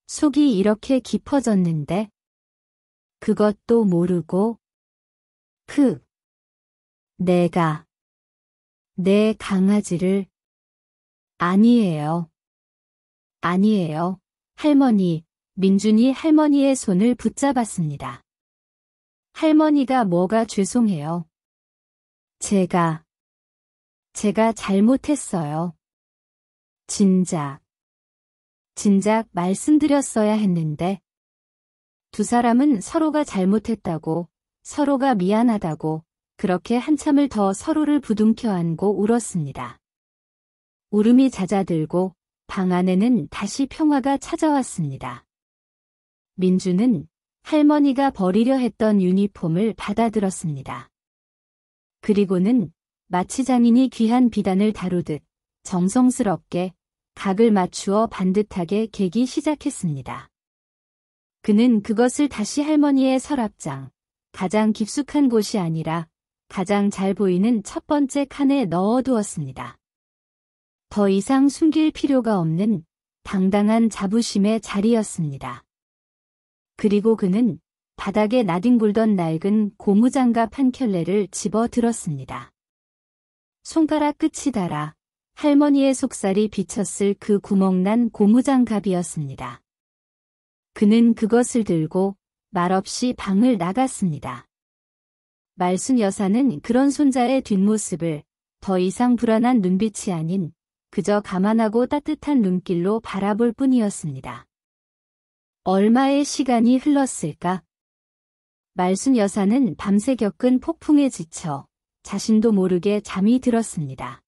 속이 이렇게 깊어졌는데 그것도 모르고 내가 내 강아지를 아니에요. 할머니. 민준이 할머니의 손을 붙잡았습니다. 할머니가 뭐가 죄송해요. 제가 잘못했어요. 진작 말씀드렸어야 했는데. 두 사람은 서로가 잘못했다고, 서로가 미안하다고, 그렇게 한참을 더 서로를 부둥켜 안고 울었습니다. 울음이 잦아들고 방 안에는 다시 평화가 찾아왔습니다. 민주는 할머니가 버리려 했던 유니폼을 받아들었습니다. 그리고는 마치 장인이 귀한 비단을 다루듯 정성스럽게 각을 맞추어 반듯하게 개기 시작했습니다. 그는 그것을 다시 할머니의 서랍장, 가장 깊숙한 곳이 아니라 가장 잘 보이는 첫 번째 칸에 넣어두었습니다. 더 이상 숨길 필요가 없는 당당한 자부심의 자리였습니다. 그리고 그는 바닥에 나뒹굴던 낡은 고무장갑 한 켤레를 집어 들었습니다. 손가락 끝이 닳아 할머니의 속살이 비쳤을 그 구멍난 고무장갑이었습니다. 그는 그것을 들고 말없이 방을 나갔습니다. 말순 여사는 그런 손자의 뒷모습을 더 이상 불안한 눈빛이 아닌 그저 가만하고 따뜻한 눈길로 바라볼 뿐이었습니다. 얼마의 시간이 흘렀을까? 말순 여사는 밤새 겪은 폭풍에 지쳐 자신도 모르게 잠이 들었습니다.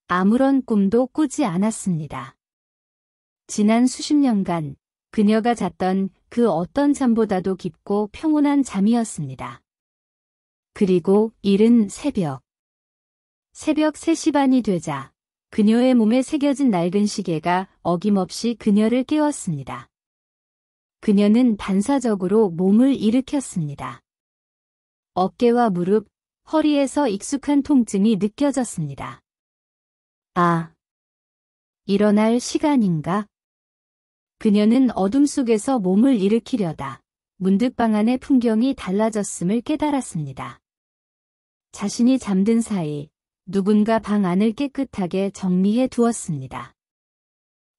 아무런 꿈도 꾸지 않았습니다. 지난 수십 년간 그녀가 잤던 그 어떤 잠보다도 깊고 평온한 잠이었습니다. 그리고 이른 새벽 3시 반이 되자 그녀의 몸에 새겨진 낡은 시계가 어김없이 그녀를 깨웠습니다. 그녀는 반사적으로 몸을 일으켰습니다. 어깨와 무릎, 허리에서 익숙한 통증이 느껴졌습니다. 아, 일어날 시간인가? 그녀는 어둠 속에서 몸을 일으키려다 문득 방 안의 풍경이 달라졌음을 깨달았습니다. 자신이 잠든 사이 누군가 방 안을 깨끗하게 정리해 두었습니다.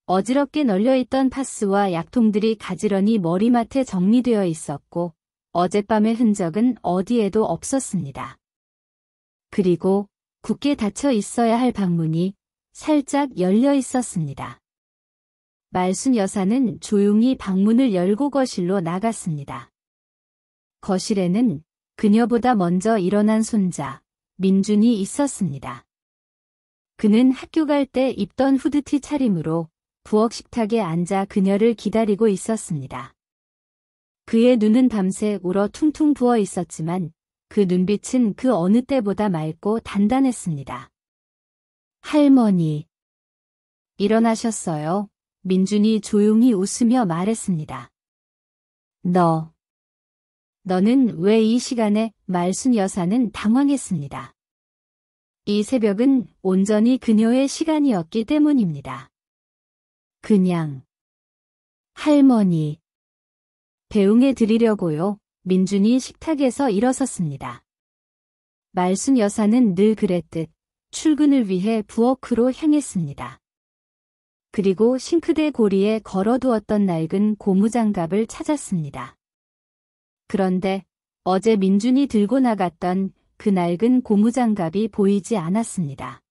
어지럽게 널려있던 파스와 약통들이 가지런히 머리맡에 정리되어 있었고 어젯밤의 흔적은 어디에도 없었습니다. 그리고 굳게 닫혀 있어야 할 방문이 살짝 열려 있었습니다. 말순 여사는 조용히 방문을 열고 거실로 나갔습니다. 거실에는 그녀보다 먼저 일어난 손자, 민준이 있었습니다. 그는 학교 갈 때 입던 후드티 차림으로 부엌 식탁에 앉아 그녀를 기다리고 있었습니다. 그의 눈은 밤새 울어 퉁퉁 부어 있었지만 그 눈빛은 그 어느 때보다 맑고 단단했습니다. 할머니, 일어나셨어요? 민준이 조용히 웃으며 말했습니다. 너는 왜 이 시간에? 말순 여사는 당황했습니다. 이 새벽은 온전히 그녀의 시간이었기 때문입니다. 그냥 할머니 배웅해 드리려고요. 민준이 식탁에서 일어섰습니다. 말순 여사는 늘 그랬듯 출근을 위해 부엌으로 향했습니다. 그리고 싱크대 고리에 걸어두었던 낡은 고무장갑을 찾았습니다. 그런데 어제 민준이 들고 나갔던 그 낡은 고무장갑이 보이지 않았습니다.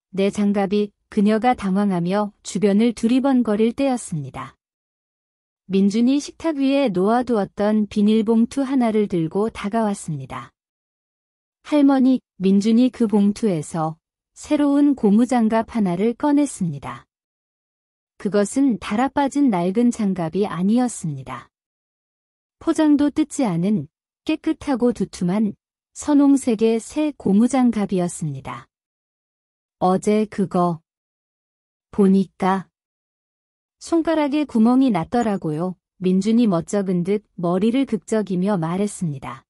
내 장갑이 그녀가 당황하며 주변을 두리번거릴 때였습니다. 민준이 식탁 위에 놓아두었던 비닐봉투 하나를 들고 다가왔습니다. 할머니, 민준이 그 봉투에서 새로운 고무장갑 하나를 꺼냈습니다. 그것은 달아빠진 낡은 장갑이 아니었습니다. 포장도 뜯지 않은 깨끗하고 두툼한 선홍색의 새 고무장갑이었습니다. 어제 그거 보니까 손가락에 구멍이 났더라고요. 민준이 멋쩍은 듯 머리를 극적이며 말했습니다.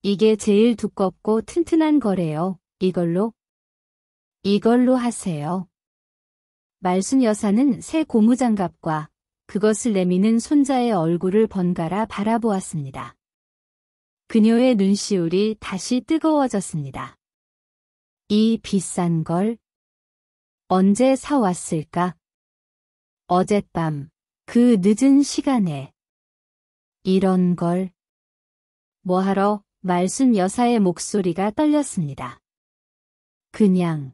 이게 제일 두껍고 튼튼한 거래요. 이걸로 하세요. 말순 여사는 새 고무장갑과 그것을 내미는 손자의 얼굴을 번갈아 바라보았습니다. 그녀의 눈시울이 다시 뜨거워졌습니다. 이 비싼 걸 언제 사왔을까? 어젯밤 그 늦은 시간에 이런 걸 뭐하러? 말순 여사의 목소리가 떨렸습니다. 그냥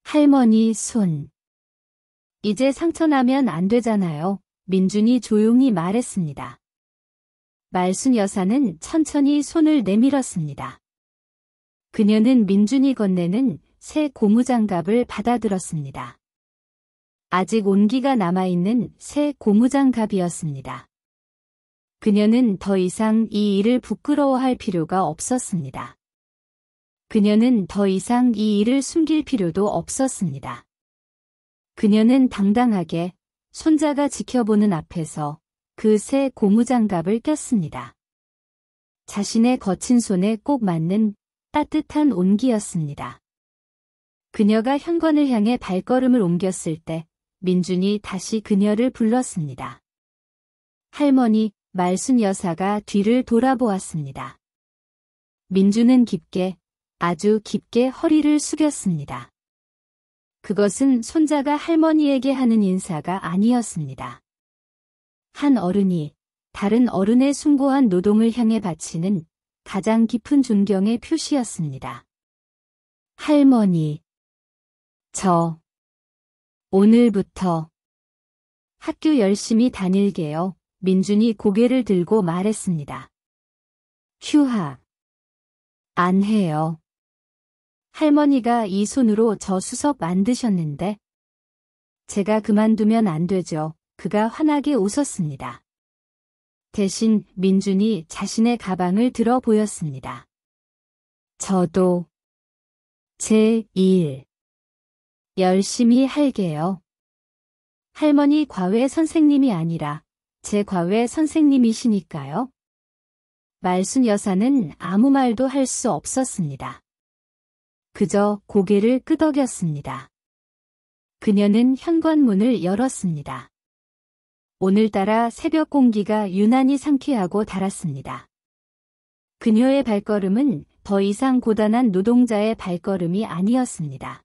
할머니 손. 이제 상처나면 안 되잖아요. 민준이 조용히 말했습니다. 말순 여사는 천천히 손을 내밀었습니다. 그녀는 민준이 건네는 새 고무장갑을 받아들었습니다. 아직 온기가 남아있는 새 고무장갑이었습니다. 그녀는 더 이상 이 일을 부끄러워할 필요가 없었습니다. 그녀는 더 이상 이 일을 숨길 필요도 없었습니다. 그녀는 당당하게 손자가 지켜보는 앞에서 그 새 고무장갑을 꼈습니다. 자신의 거친 손에 꼭 맞는 따뜻한 온기였습니다. 그녀가 현관을 향해 발걸음을 옮겼을 때 민준이 다시 그녀를 불렀습니다. 할머니, 말순 여사가 뒤를 돌아보았습니다. 민준은 깊게, 아주 깊게 허리를 숙였습니다. 그것은 손자가 할머니에게 하는 인사가 아니었습니다. 한 어른이 다른 어른의 숭고한 노동을 향해 바치는 가장 깊은 존경의 표시였습니다. 할머니, 저 오늘부터 학교 열심히 다닐게요. 민준이 고개를 들고 말했습니다. 휴학 안 해요. 할머니가 이 손으로 저 수첩 만드셨는데 제가 그만두면 안 되죠. 그가 환하게 웃었습니다. 대신 민준이 자신의 가방을 들어 보였습니다. 저도 제 일 열심히 할게요. 할머니 과외 선생님이 아니라 제 과외 선생님이시니까요. 말순 여사는 아무 말도 할 수 없었습니다. 그저 고개를 끄덕였습니다. 그녀는 현관문을 열었습니다. 오늘따라 새벽 공기가 유난히 상쾌하고 달았습니다. 그녀의 발걸음은 더 이상 고단한 노동자의 발걸음이 아니었습니다.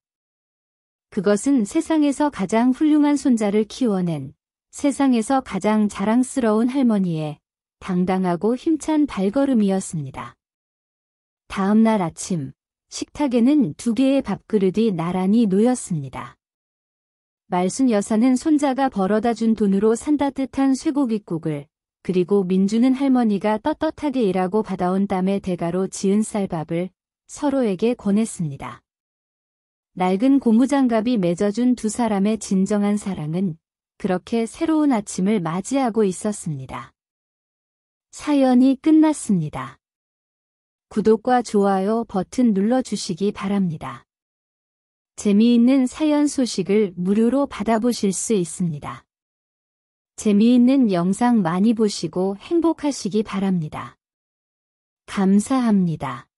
그것은 세상에서 가장 훌륭한 손자를 키워낸 세상에서 가장 자랑스러운 할머니의 당당하고 힘찬 발걸음이었습니다. 다음 날 아침, 식탁에는 2개의 밥그릇이 나란히 놓였습니다. 말순 여사는 손자가 벌어다 준 돈으로 산 따뜻한 쇠고깃국을, 그리고 민주는 할머니가 떳떳하게 일하고 받아온 땀의 대가로 지은 쌀밥을 서로에게 권했습니다. 낡은 고무장갑이 맺어준 두 사람의 진정한 사랑은 그렇게 새로운 아침을 맞이하고 있었습니다. 사연이 끝났습니다. 구독과 좋아요 버튼 눌러주시기 바랍니다. 재미있는 사연 소식을 무료로 받아보실 수 있습니다. 재미있는 영상 많이 보시고 행복하시기 바랍니다. 감사합니다.